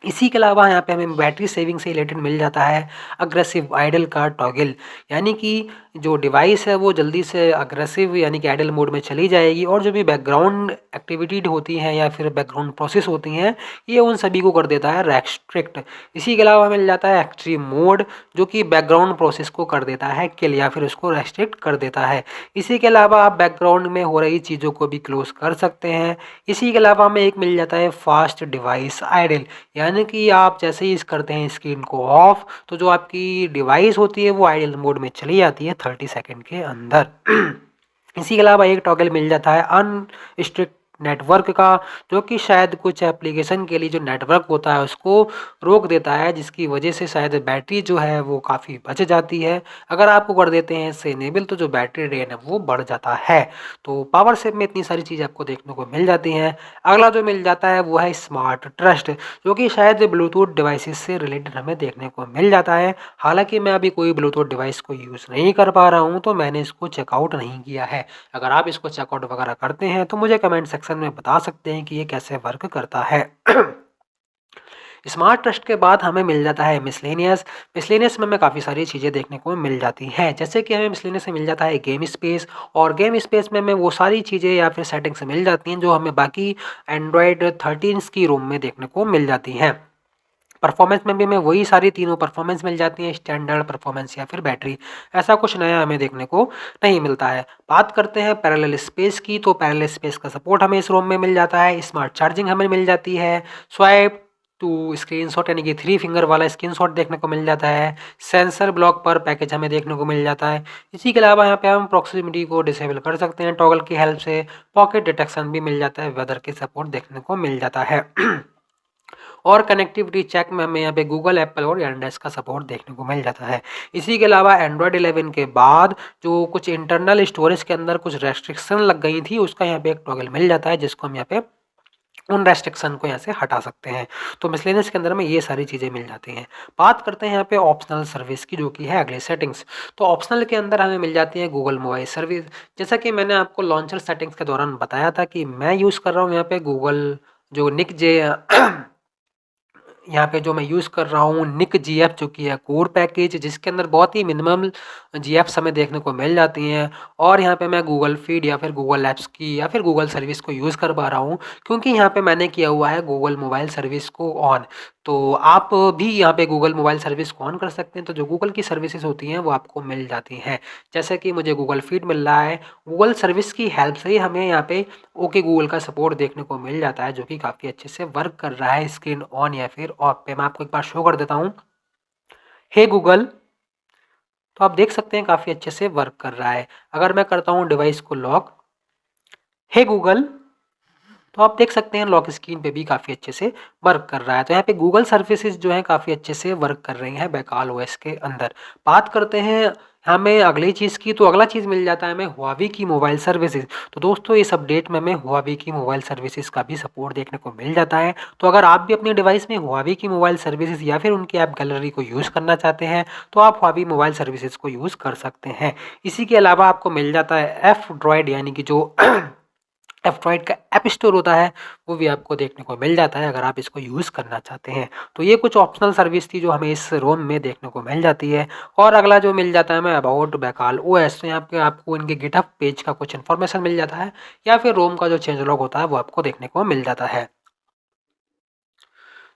इसी के अलावा यहाँ पे हमें बैटरी सेविंग से रिलेटेड मिल जाता है अग्रेसिव आइडल का टॉगल, यानी कि जो डिवाइस है वो जल्दी से अग्रेसिव यानी कि आइडल मोड में चली जाएगी और जो भी बैकग्राउंड एक्टिविटी होती हैं या फिर बैकग्राउंड प्रोसेस होती हैं ये उन सभी को कर देता है रेस्ट्रिक्ट। इसी के अलावा मिल जाता है एक्सट्रीम मोड, जो कि बैकग्राउंड प्रोसेस को कर देता है किल या फिर उसको रेस्ट्रिक्ट कर देता है। इसी के अलावा आप बैकग्राउंड में हो रही चीज़ों को भी क्लोज कर सकते हैं। इसी के अलावा हमें एक मिल जाता है फास्ट डिवाइस आइडल, यानी कि आप जैसे ही इस करते हैं स्क्रीन को ऑफ तो जो आपकी डिवाइस होती है वो आइडल मोड में चली जाती है 30 सेकंड के अंदर। इसी के अलावा एक टॉगल मिल जाता है अनस्ट्रिक्ट नेटवर्क का, जो कि शायद कुछ एप्लीकेशन के लिए जो नेटवर्क होता है उसको रोक देता है, जिसकी वजह से शायद बैटरी जो है वो काफ़ी बच जाती है। अगर आपको कर देते हैं इससे इनेबल तो जो बैटरी ड्रेन है वो बढ़ जाता है। तो पावर सेव में इतनी सारी चीज़ें आपको देखने को मिल जाती हैं। अगला जो मिल जाता है वो है स्मार्ट ट्रस्ट, जो कि शायद ब्लूटूथ डिवाइसेस से रिलेटेड हमें देखने को मिल जाता है। हालांकि मैं अभी कोई ब्लूटूथ डिवाइस को यूज़ नहीं कर पा रहा हूँ तो मैंने इसको चेकआउट नहीं किया है। अगर आप इसको चेकआउट वगैरह करते हैं तो मुझे कमेंट सेक्शन में बता सकते हैं कि ये कैसे वर्क करता है। स्मार्ट ट्रस्ट के बाद हमें मिल जाता है मिसलेनियस। मिसलेनियस में हमें काफ़ी सारी चीज़ें देखने को मिल जाती हैं, जैसे कि हमें मिसलेनियस में मिल जाता है गेम स्पेस, और गेम स्पेस में हमें वो सारी चीज़ें या फिर सेटिंग्स मिल जाती हैं जो हमें बाकी एंड्रॉयड 13 की रोम में देखने को मिल जाती हैं। परफॉर्मेंस में भी हमें वही सारी तीनों परफॉर्मेंस मिल जाती हैं, स्टैंडर्ड परफॉर्मेंस या फिर बैटरी। ऐसा कुछ नया हमें देखने को नहीं मिलता है। बात करते हैं पैरेलल स्पेस की, तो पैरेलल स्पेस का सपोर्ट हमें इस रोम में मिल जाता है। स्मार्ट चार्जिंग हमें मिल जाती है। स्वाइप टू स्क्रीनशॉट यानी कि 3 फिंगर वाला स्क्रीनशॉट देखने को मिल जाता है। सेंसर ब्लॉक पर पैकेज हमें देखने को मिल जाता है। इसी के अलावा यहाँ पे हम प्रॉक्सिमिटी को डिसेबल कर सकते हैं टॉगल की हेल्प से। पॉकेट डिटेक्शन भी मिल जाता है, वेदर के सपोर्ट देखने को मिल जाता है। और कनेक्टिविटी चेक में हमें यहाँ पे गूगल, एप्पल और एंड्रॉइड का सपोर्ट देखने को मिल जाता है। इसी के अलावा एंड्रॉयड 11 के बाद जो कुछ इंटरनल स्टोरेज के अंदर कुछ रेस्ट्रिक्शन लग गई थी उसका यहाँ पे एक टॉगल मिल जाता है, जिसको हम यहाँ पे उन रेस्ट्रिक्शन को यहाँ से हटा सकते हैं। तो मिसलेनियस के अंदर में ये सारी चीज़ें मिल जाती हैं। बात करते हैं यहाँ पे ऑप्शनल सर्विस की, जो कि है अगले सेटिंग्स। तो ऑप्शनल के अंदर हमें मिल जाती है गूगल मोबाइल सर्विस। जैसा कि मैंने आपको लॉन्चर सेटिंग्स के दौरान बताया था कि मैं यूज़ कर रहा हूँ यहाँ पे गूगल जो निक जे यहाँ पे जो मैं यूज़ कर रहा हूँ निक जीएफ, जो कि है कोर पैकेज, जिसके अंदर बहुत ही मिनिमम जीएफ्स हमें देखने को मिल जाती हैं। और यहाँ पे मैं गूगल फीड या फिर गूगल ऐप्स की या फिर गूगल सर्विस को यूज़ कर पा रहा हूँ, क्योंकि यहाँ पे मैंने किया हुआ है गूगल मोबाइल सर्विस को ऑन। तो आप भी यहाँ पे गूगल मोबाइल सर्विस को ऑन कर सकते हैं, तो जो गूगल की सर्विसेज होती हैं वो आपको मिल जाती हैं। जैसे कि मुझे गूगल फीड मिल रहा है, गूगल सर्विस की हेल्प से ही हमें यहाँ पे ओके गूगल का सपोर्ट देखने को मिल जाता है, जो कि काफ़ी अच्छे से वर्क कर रहा है स्क्रीन ऑन या फिर ऑफ पे। मैं आपको एक बार शो कर देता हूँ, हे गूगल, तो आप देख सकते हैं काफ़ी अच्छे से वर्क कर रहा है। अगर मैं करता हूँ डिवाइस को लॉक, हे गूगल, तो आप देख सकते हैं लॉक स्क्रीन पे भी काफ़ी अच्छे से वर्क कर रहा है। तो यहाँ पे गूगल सर्विसेज जो है काफ़ी अच्छे से वर्क कर रही हैं बैकाल ओएस के अंदर। बात करते हैं हमें अगली चीज़ की, तो अगला चीज़ मिल जाता है हमें हुआवी की मोबाइल सर्विसेज। तो दोस्तों इस अपडेट में हमें हुआवी की मोबाइल सर्विसेज का भी सपोर्ट देखने को मिल जाता है। तो अगर आप भी अपने डिवाइस में हुआवी की मोबाइल सर्विसेज या फिर उनकी ऐप गैलरी को यूज़ करना चाहते हैं तो आप हुआवी मोबाइल सर्विसेज को यूज़ कर सकते हैं। इसी के अलावा आपको मिल जाता है एफ ड्रॉइड, यानी कि जो एफ्ट्रॉइड का ऐप स्टोर होता है वो भी आपको देखने को मिल जाता है अगर आप इसको यूज़ करना चाहते हैं। तो ये कुछ ऑप्शनल सर्विस थी जो हमें इस रोम में देखने को मिल जाती है। और अगला जो मिल जाता है हमें अबाउट बैकाल ओएस, तो यहाँ पे आपको इनके गिटहब पेज का कुछ इन्फॉर्मेशन मिल जाता है या फिर रोम का जो चेंज लॉग होता है वो आपको देखने को मिल जाता है।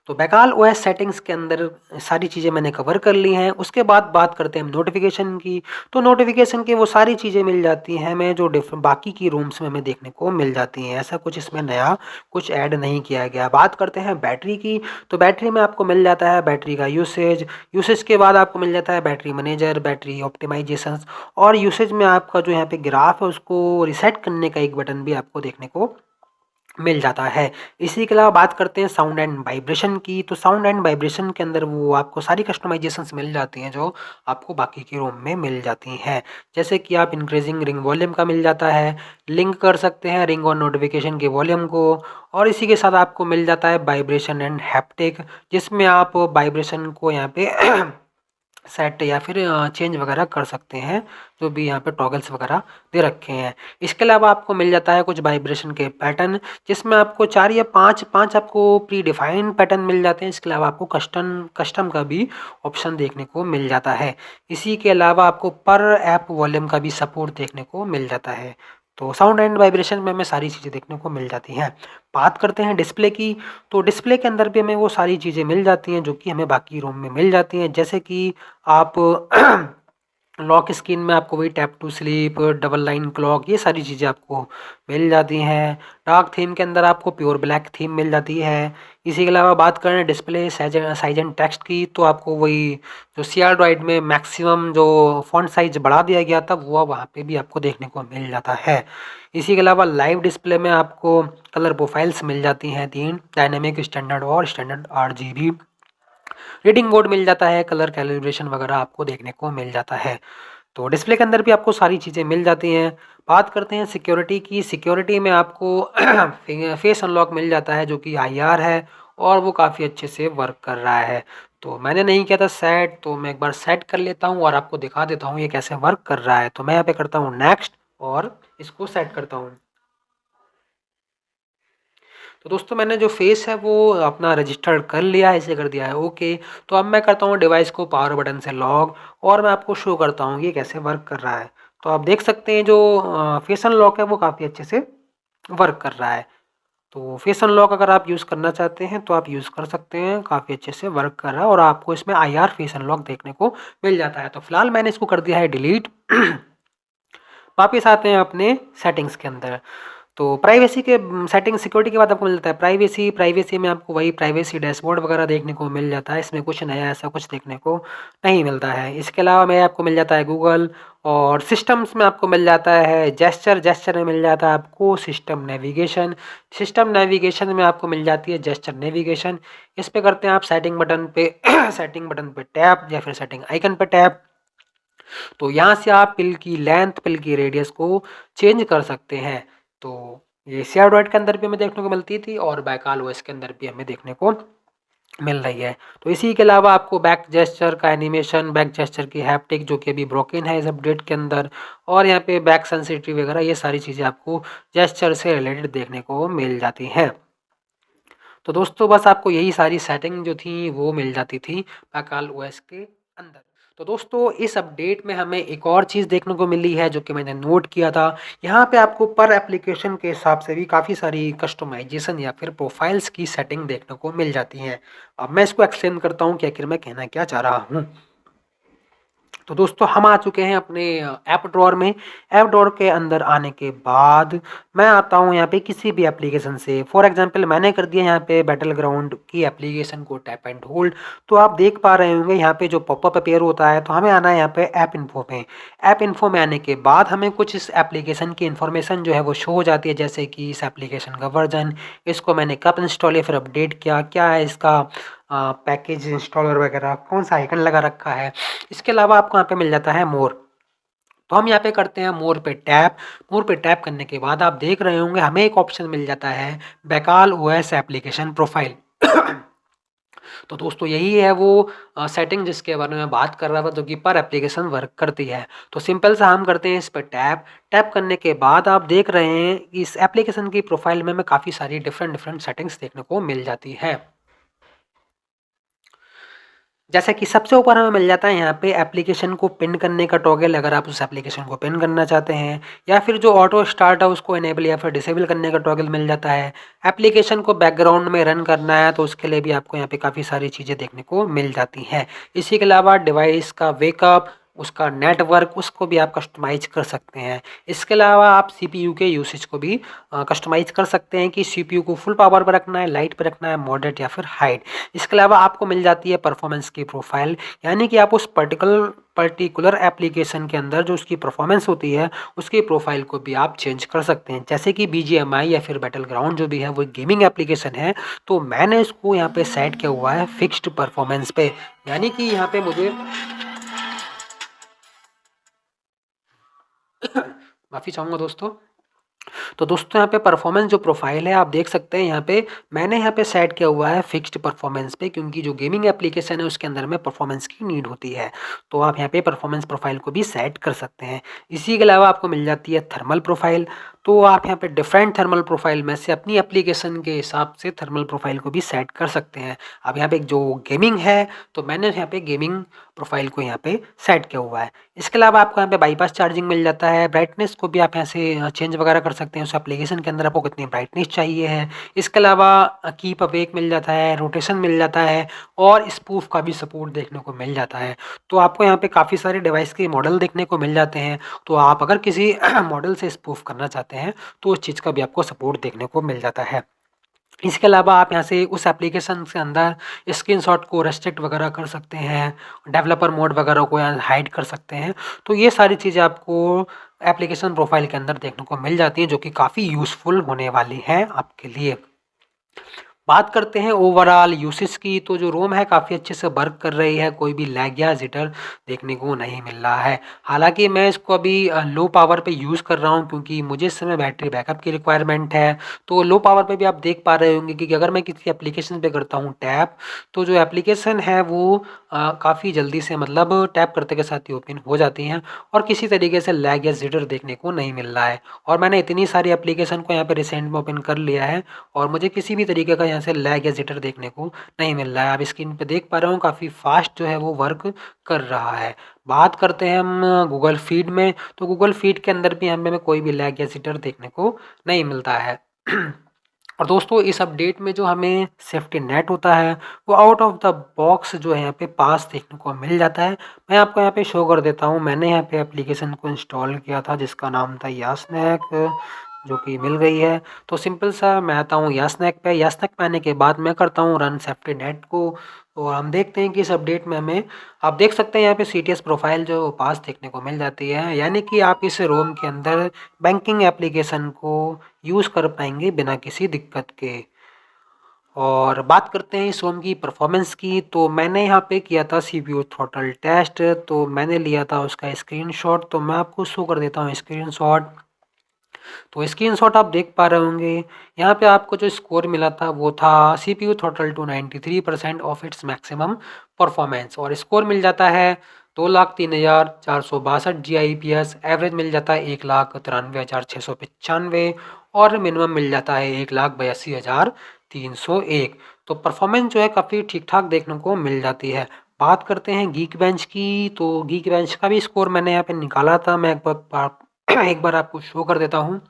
तो बैकाल ओएस सेटिंग्स के अंदर सारी चीज़ें मैंने कवर कर ली हैं। उसके बाद बात करते हैं हम नोटिफिकेशन की। तो नोटिफिकेशन की वो सारी चीज़ें मिल जाती हैं हमें जो बाकी की रूम्स में हमें देखने को मिल जाती हैं। ऐसा कुछ इसमें नया कुछ ऐड नहीं किया गया। बात करते हैं बैटरी की, तो बैटरी में आपको मिल जाता है बैटरी का यूसेज के बाद आपको मिल जाता है बैटरी मैनेजर, बैटरी ऑप्टिमाइजेशन, और यूसेज में आपका जो यहाँ पे ग्राफ है उसको रिसेट करने का एक बटन भी आपको देखने को मिल जाता है। इसी के अलावा बात करते हैं साउंड एंड वाइब्रेशन की, तो साउंड एंड वाइब्रेशन के अंदर वो आपको सारी कस्टमाइजेशंस मिल जाती हैं जो आपको बाकी की रोम में मिल जाती हैं। जैसे कि आप इंक्रीजिंग रिंग वॉल्यूम का मिल जाता है, लिंक कर सकते हैं रिंग और नोटिफिकेशन के वॉल्यूम को, और इसी के साथ आपको मिल जाता है वाइब्रेशन एंड हैप्टिक, जिसमें आप वाइब्रेशन को यहाँ पे सेट या फिर चेंज वगैरह कर सकते हैं, जो भी यहाँ पे टॉगल्स वगैरह दे रखे हैं। इसके अलावा आपको मिल जाता है कुछ वाइब्रेशन के पैटर्न, जिसमें आपको 4 या 5 आपको प्री डिफाइंड पैटर्न मिल जाते हैं। इसके अलावा आपको कस्टम कस्टम का भी ऑप्शन देखने को मिल जाता है। इसी के अलावा आपको पर ऐप वॉल्यूम का भी सपोर्ट देखने को मिल जाता है। तो साउंड एंड वाइब्रेशन में हमें सारी चीज़ें देखने को मिल जाती हैं। बात करते हैं डिस्प्ले की, तो डिस्प्ले के अंदर भी हमें वो सारी चीज़ें मिल जाती हैं जो कि हमें बाकी रोम में मिल जाती हैं। जैसे कि आप लॉक स्क्रीन में आपको वही tap to sleep, double line clock, ये सारी चीज़ें आपको मिल जाती हैं। डार्क थीम के अंदर आपको प्योर ब्लैक थीम मिल जाती है। इसी के अलावा बात करें डिस्प्ले साइज एंड टेक्स्ट की, तो आपको वही जो CR में मैक्सिमम जो फॉन्ट साइज बढ़ा दिया गया था वो वहाँ पे भी आपको देखने को मिल जाता है। इसी के अलावा लाइव डिस्प्ले में आपको कलर प्रोफाइल्स मिल जाती हैं 3, डायनेमिक, स्टैंडर्ड और स्टैंडर्ड RGB। रीडिंग मोड मिल जाता है, कलर कैलिब्रेशन वगैरह आपको देखने को मिल जाता है। तो डिस्प्ले के अंदर भी आपको सारी चीज़ें मिल जाती हैं। बात करते हैं सिक्योरिटी की, सिक्योरिटी में आपको फेस अनलॉक मिल जाता है जो कि IR है और वो काफ़ी अच्छे से वर्क कर रहा है। तो मैंने नहीं किया था सेट, तो मैं एक बार सेट कर लेता हूँ और आपको दिखा देता हूँ ये कैसे वर्क कर रहा है। तो मैं यहाँ पे करता हूँ नेक्स्ट और इसको सेट करता हूँ। तो दोस्तों मैंने जो फेस है वो अपना रजिस्टर्ड कर लिया है, इसे कर दिया है ओके। तो अब मैं करता हूँ डिवाइस को पावर बटन से लॉग और मैं आपको शो करता हूँ ये कैसे वर्क कर रहा है। तो आप देख सकते हैं जो फेस अनलॉक है वो काफ़ी अच्छे से वर्क कर रहा है। तो फेस अनलॉक अगर आप यूज़ करना चाहते हैं तो आप यूज़ कर सकते हैं, काफ़ी अच्छे से वर्क कर रहा है और आपको इसमें IR फेस अनलॉक देखने को मिल जाता है। तो फिलहाल मैंने इसको कर दिया है डिलीट। वापिस आते हैं अपने सेटिंग्स के अंदर। तो प्राइवेसी के सेटिंग सिक्योरिटी के बाद आपको मिल जाता है प्राइवेसी। प्राइवेसी में आपको वही प्राइवेसी डैशबोर्ड वगैरह देखने को मिल जाता है। इसमें कुछ नया ऐसा कुछ देखने को नहीं मिलता है। इसके अलावा में आपको मिल जाता है गूगल, और सिस्टम्स में आपको मिल जाता है जेस्चर। जेस्चर में मिल जाता है आपको सिस्टम नेविगेशन। सिस्टम नेविगेशन में आपको मिल जाती है जेस्चर नेविगेशन। इस पे करते हैं आप सेटिंग बटन पे सेटिंग बटन पे टैप या फिर सेटिंग आइकन पे टैप। तो यहाँ से आप पिल की लेंथ, पिल की रेडियस को चेंज कर सकते हैं। तो ये CR के अंदर भी हमें देखने को मिलती थी और बैकाल OS के अंदर भी हमें देखने को मिल रही है। तो इसी के अलावा आपको बैक जेस्चर का एनिमेशन, बैक जेस्चर की हैप्टिक जो कि अभी ब्रोकन है इस अपडेट के अंदर, और यहाँ पे बैक सेंसिटिव वगैरह, ये सारी चीज़ें आपको जेस्चर से रिलेटेड देखने को मिल जाती हैं। तो दोस्तों बस आपको यही सारी सेटिंग जो थी वो मिल जाती थी बैकाल OS के अंदर। तो दोस्तों इस अपडेट में हमें एक और चीज़ देखने को मिली है जो कि मैंने नोट किया था। यहाँ पे आपको पर एप्लीकेशन के हिसाब से भी काफ़ी सारी कस्टमाइजेशन या फिर प्रोफाइल्स की सेटिंग देखने को मिल जाती हैं। अब मैं इसको एक्सप्लेन करता हूँ कि आखिर मैं कहना क्या चाह रहा हूँ। तो दोस्तों हम आ चुके हैं अपने ऐप ड्रॉअर में। ऐप ड्रॉअर के अंदर आने के बाद मैं आता हूँ यहाँ पे किसी भी एप्लीकेशन से। फॉर एग्जांपल मैंने कर दिया यहाँ पे बैटल ग्राउंड की एप्लीकेशन को टैप एंड होल्ड। तो आप देख पा रहे होंगे यहाँ पे जो पॉपअप अपीयर होता है, तो हमें आना है यहाँ पे ऐप इन्फो में। ऐप इन्फो में आने के बाद हमें कुछ इस एप्लीकेशन की इन्फॉर्मेशन जो है वो शो हो जाती है, जैसे कि इस एप्लीकेशन का वर्जन, इसको मैंने कब इंस्टॉल या फिर अपडेट किया, क्या है इसका पैकेज इंस्टॉलर वगैरह, कौन सा आइकन लगा रखा है। इसके अलावा आपको यहाँ पे मिल जाता है मोर। तो हम यहाँ पे करते हैं मोर पे टैप। मोर पे टैप करने के बाद आप देख रहे होंगे हमें एक ऑप्शन मिल जाता है बैकाल OS एप्लीकेशन प्रोफाइल। तो दोस्तों यही है वो सेटिंग जिसके बारे में बात कर रहा था, जो कि पर एप्लीकेशन वर्क करती है। तो सिंपल सा हम करते हैं इस पर टैप। टैप करने के बाद आप देख रहे हैं इस एप्लीकेशन की प्रोफाइल में हमें काफ़ी सारी डिफरेंट डिफरेंट सेटिंग्स देखने को मिल जाती है। जैसा कि सबसे ऊपर हमें मिल जाता है यहाँ पे एप्लीकेशन को पिन करने का टॉगल, अगर आप उस एप्लीकेशन को पिन करना चाहते हैं, या फिर जो ऑटो स्टार्ट है उसको इनेबल या फिर डिसेबल करने का टॉगल मिल जाता है। एप्लीकेशन को बैकग्राउंड में रन करना है तो उसके लिए भी आपको यहाँ पे काफ़ी सारी चीज़ें देखने को मिल जाती हैं। इसी के अलावा डिवाइस का वेकअप, उसका नेटवर्क, उसको भी आप कस्टमाइज कर सकते हैं। इसके अलावा आप CPU के यूसेज को भी कस्टमाइज कर सकते हैं कि CPU को फुल पावर पर रखना है, लाइट पर रखना है, मॉडरेट या फिर हाइट। इसके अलावा आपको मिल जाती है परफॉर्मेंस की प्रोफाइल, यानी कि आप उस पर्टिकुलर एप्लीकेशन के अंदर जो उसकी परफॉर्मेंस होती है उसकी प्रोफाइल को भी आप चेंज कर सकते हैं। जैसे कि BGMI या फिर बैटल ग्राउंड जो भी है वो गेमिंग एप्लीकेशन है, तो मैंने इसको यहाँ पे सेट किया हुआ है फिक्स्ड परफॉर्मेंस पे, यानी कि यहाँ पे मुझे माफ़ी चाहूँगा दोस्तों। तो दोस्तों यहाँ पे परफॉर्मेंस जो प्रोफाइल है आप देख सकते हैं यहाँ पे मैंने यहाँ पे सेट किया हुआ है फिक्स्ड परफॉर्मेंस पे, क्योंकि जो गेमिंग एप्लीकेशन है उसके अंदर में परफॉर्मेंस की नीड होती है। तो आप यहाँ पे परफॉर्मेंस प्रोफाइल को भी सेट कर सकते हैं। इसी के अलावा आपको मिल जाती है थर्मल प्रोफाइल। तो आप यहाँ पे डिफरेंट थर्मल प्रोफाइल में से अपनी एप्लीकेशन के हिसाब से थर्मल प्रोफाइल को भी सेट कर सकते हैं। अब यहाँ पे जो गेमिंग है तो मैंने यहाँ पे गेमिंग प्रोफाइल को यहाँ पे सेट किया हुआ है। इसके अलावा आपको यहाँ पे बाईपास चार्जिंग मिल जाता है। ब्राइटनेस को भी आप यहाँ से चेंज वगैरह कर सकते हैं, उस एप्लीकेशन के अंदर आपको कितनी ब्राइटनेस चाहिए है। इसके अलावा कीप अवेक मिल जाता है, रोटेशन मिल जाता है और स्पूफ का भी सपोर्ट देखने को मिल जाता है। तो आपको यहाँ पे काफ़ी सारे डिवाइस के मॉडल देखने को मिल जाते हैं। तो आप अगर किसी मॉडल से स्पूफ करना चाहते हैं तो उस चीज़ का भी आपको सपोर्ट देखने को मिल जाता है। इसके अलावा आप यहाँ से उस एप्लीकेशन के अंदर स्क्रीनशॉट को रेस्ट्रिक्ट वगैरह कर सकते हैं, डेवलपर मोड वगैरह को यहाँ हाइड कर सकते हैं। तो ये सारी चीज़ें आपको एप्लीकेशन प्रोफाइल के अंदर देखने को मिल जाती हैं, जो कि काफ़ी यूज़फुल होने वाली हैं आपके लिए। बात करते हैं ओवरऑल यूसेज की, तो जो रोम है काफ़ी अच्छे से वर्क कर रही है, कोई भी लैग या जिटर देखने को नहीं मिल रहा है। हालांकि मैं इसको अभी लो पावर पे यूज़ कर रहा हूं, क्योंकि मुझे इस समय बैटरी बैकअप की रिक्वायरमेंट है। तो लो पावर पे भी आप देख पा रहे होंगे कि अगर मैं किसी एप्लीकेशन पे करता हूँ टैप, तो जो एप्लीकेशन है वो काफ़ी जल्दी से मतलब टैप करते के साथ ही ओपन हो जाती हैं और किसी तरीके से लैग या जिटर देखने को नहीं मिल रहा है। और मैंने इतनी सारी एप्लीकेशन को यहाँ पे रिसेंट में ओपन कर लिया है और मुझे किसी भी तरीके का यहाँ से लैग या जिटर देखने को नहीं मिल रहा है। आप स्क्रीन पे देख पा रहे हो काफ़ी फास्ट जो है वो वर्क कर रहा है। बात करते हैं हम गूगल फीड में, तो गूगल फीड के अंदर भी हमें कोई भी लैग या जिटर देखने को नहीं मिलता है। और दोस्तों इस अपडेट में जो हमें सेफ्टी नेट होता है वो आउट ऑफ द बॉक्स जो है यहाँ पे पास देखने को मिल जाता है। मैं आपको यहाँ पे शो कर देता हूँ। मैंने यहाँ पे एप्लीकेशन को इंस्टॉल किया था जिसका नाम था यास्नैक, जो कि मिल गई है। तो सिंपल सा मैं आता हूँ यास्नैक पे। यास्नैक पे आने के बाद मैं करता हूँ रन सेफ्टी नेट को, और हम देखते हैं कि इस अपडेट में हमें आप देख सकते हैं यहाँ पे CTS प्रोफाइल जो पास देखने को मिल जाती है, यानी कि आप इस रोम के अंदर बैंकिंग एप्लीकेशन को यूज़ कर पाएंगे बिना किसी दिक्कत के। और बात करते हैं इस रोम की परफॉर्मेंस की, तो मैंने यहाँ पे किया था CPU थ्रॉटल टेस्ट, तो मैंने लिया था उसका स्क्रीनशॉट। तो मैं आपको शो कर देता हूँ स्क्रीनशॉट। तो स्क्रीनशॉट आप देख पा रहे होंगे, यहाँ पे आपको जो स्कोर मिला था वो था CPU throttle to 93% of its maximum performance, और स्कोर मिल जाता है 2,03,462 GIPS। एवरेज मिल जाता है 1,93,695 और मिनिमम मिल जाता है 1,82,301। तो परफॉर्मेंस जो है काफ़ी ठीक ठाक देखने को मिल जाती है। बात करते हैं गीक बेंच की, तो गीक बेंच का भी स्कोर मैंने यहाँ पे निकाला था। मैं एक बार आपको शो कर देता हूँ।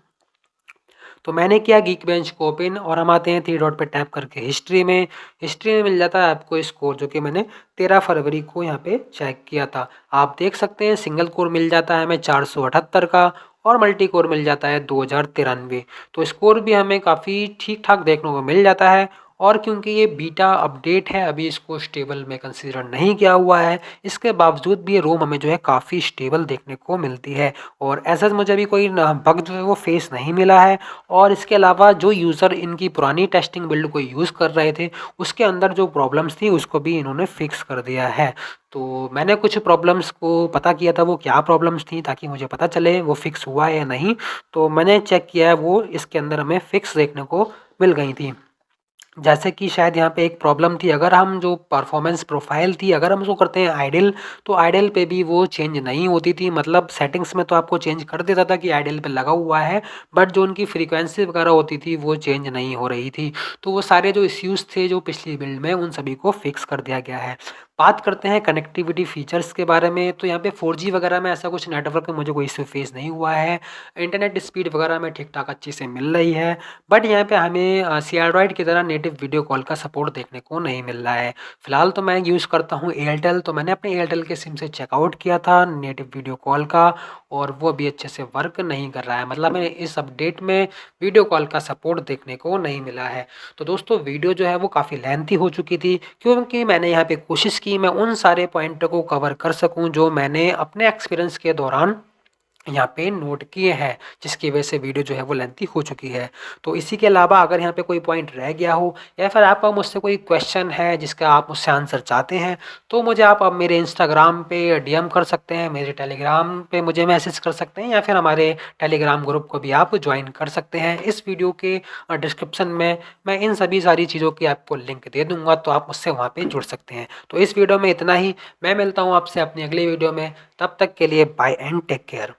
तो मैंने किया गीक बेंच को ओपन और हम आते हैं 3 डॉट पे टैप करके हिस्ट्री में। हिस्ट्री में मिल जाता है आपको स्कोर, जो कि मैंने 13 फरवरी को यहाँ पे चेक किया था। आप देख सकते हैं सिंगल कोर मिल जाता है हमें 478 का और मल्टी कोर मिल जाता है 2093। तो स्कोर भी हमें काफ़ी ठीक ठाक देखने को मिल जाता है। और क्योंकि ये बीटा अपडेट है, अभी इसको स्टेबल में कंसीडर नहीं किया हुआ है, इसके बावजूद भी ये रोम हमें जो है काफ़ी स्टेबल देखने को मिलती है। और ऐसा मुझे अभी कोई बग जो है वो फेस नहीं मिला है। और इसके अलावा जो यूज़र इनकी पुरानी टेस्टिंग बिल्ड को यूज़ कर रहे थे उसके अंदर जो प्रॉब्लम्स थी उसको भी इन्होंने फिक्स कर दिया है। तो मैंने कुछ प्रॉब्लम्स को पता किया था वो क्या प्रॉब्लम्स थी, ताकि मुझे पता चले वो फिक्स हुआ है या नहीं। तो मैंने चेक किया है, वो इसके अंदर हमें फिक्स देखने को मिल गई थी। जैसे कि शायद यहाँ पे एक प्रॉब्लम थी, अगर हम जो परफॉर्मेंस प्रोफाइल थी अगर हम उसको करते हैं आइडल, तो आइडल पे भी वो चेंज नहीं होती थी। मतलब सेटिंग्स में तो आपको चेंज कर देता था कि आइडल पे लगा हुआ है, बट जो उनकी फ्रीक्वेंसी वगैरह होती थी वो चेंज नहीं हो रही थी। तो वो सारे जो इश्यूज़ थे जो पिछली बिल्ड में, उन सभी को फिक्स कर दिया गया है। बात करते हैं कनेक्टिविटी फीचर्स के बारे में, तो यहाँ पे 4G वगैरह में ऐसा कुछ नेटवर्क में मुझे कोई इशू फेस नहीं हुआ है। इंटरनेट स्पीड वगैरह में ठीक ठाक अच्छी से मिल रही है। बट यहाँ पे हमें Android की तरह नेटिव वीडियो कॉल का सपोर्ट देखने को नहीं मिल रहा है। फिलहाल तो मैं यूज़ करता हूँ एयरटेल, तो मैंने अपने एयरटेल के सिम से चेकआउट किया था नेटिव वीडियो कॉल का, और वो अभी अच्छे से वर्क नहीं कर रहा है। मतलब मैंने इस अपडेट में वीडियो कॉल का सपोर्ट देखने को नहीं मिला है। तो दोस्तों वीडियो जो है वो काफ़ी लेंथी हो चुकी थी, क्योंकि मैंने यहाँ पे कोशिश की मैं उन सारे पॉइंटों को कवर कर सकूँ जो मैंने अपने एक्सपीरियंस के दौरान यहाँ पे नोट किए हैं, जिसकी वजह से वीडियो जो है वो लेंथी हो चुकी है। तो इसी के अलावा अगर यहाँ पे कोई पॉइंट रह गया हो या फिर आपका मुझसे कोई क्वेश्चन है जिसका आप मुझसे आंसर चाहते हैं, तो मुझे आप अब मेरे इंस्टाग्राम पे डीएम कर सकते हैं, मेरे टेलीग्राम पे मुझे मैसेज कर सकते हैं, या फिर हमारे टेलीग्राम ग्रुप को भी आप ज्वाइन कर सकते हैं। इस वीडियो के डिस्क्रिप्शन में मैं इन सभी सारी चीज़ों की आपको लिंक दे दूंगा, तो आप मुझसे वहाँ पे जुड़ सकते हैं। तो इस वीडियो में इतना ही। मैं मिलता हूँ आपसे अपनी अगली वीडियो में। तब तक के लिए बाय एंड टेक केयर।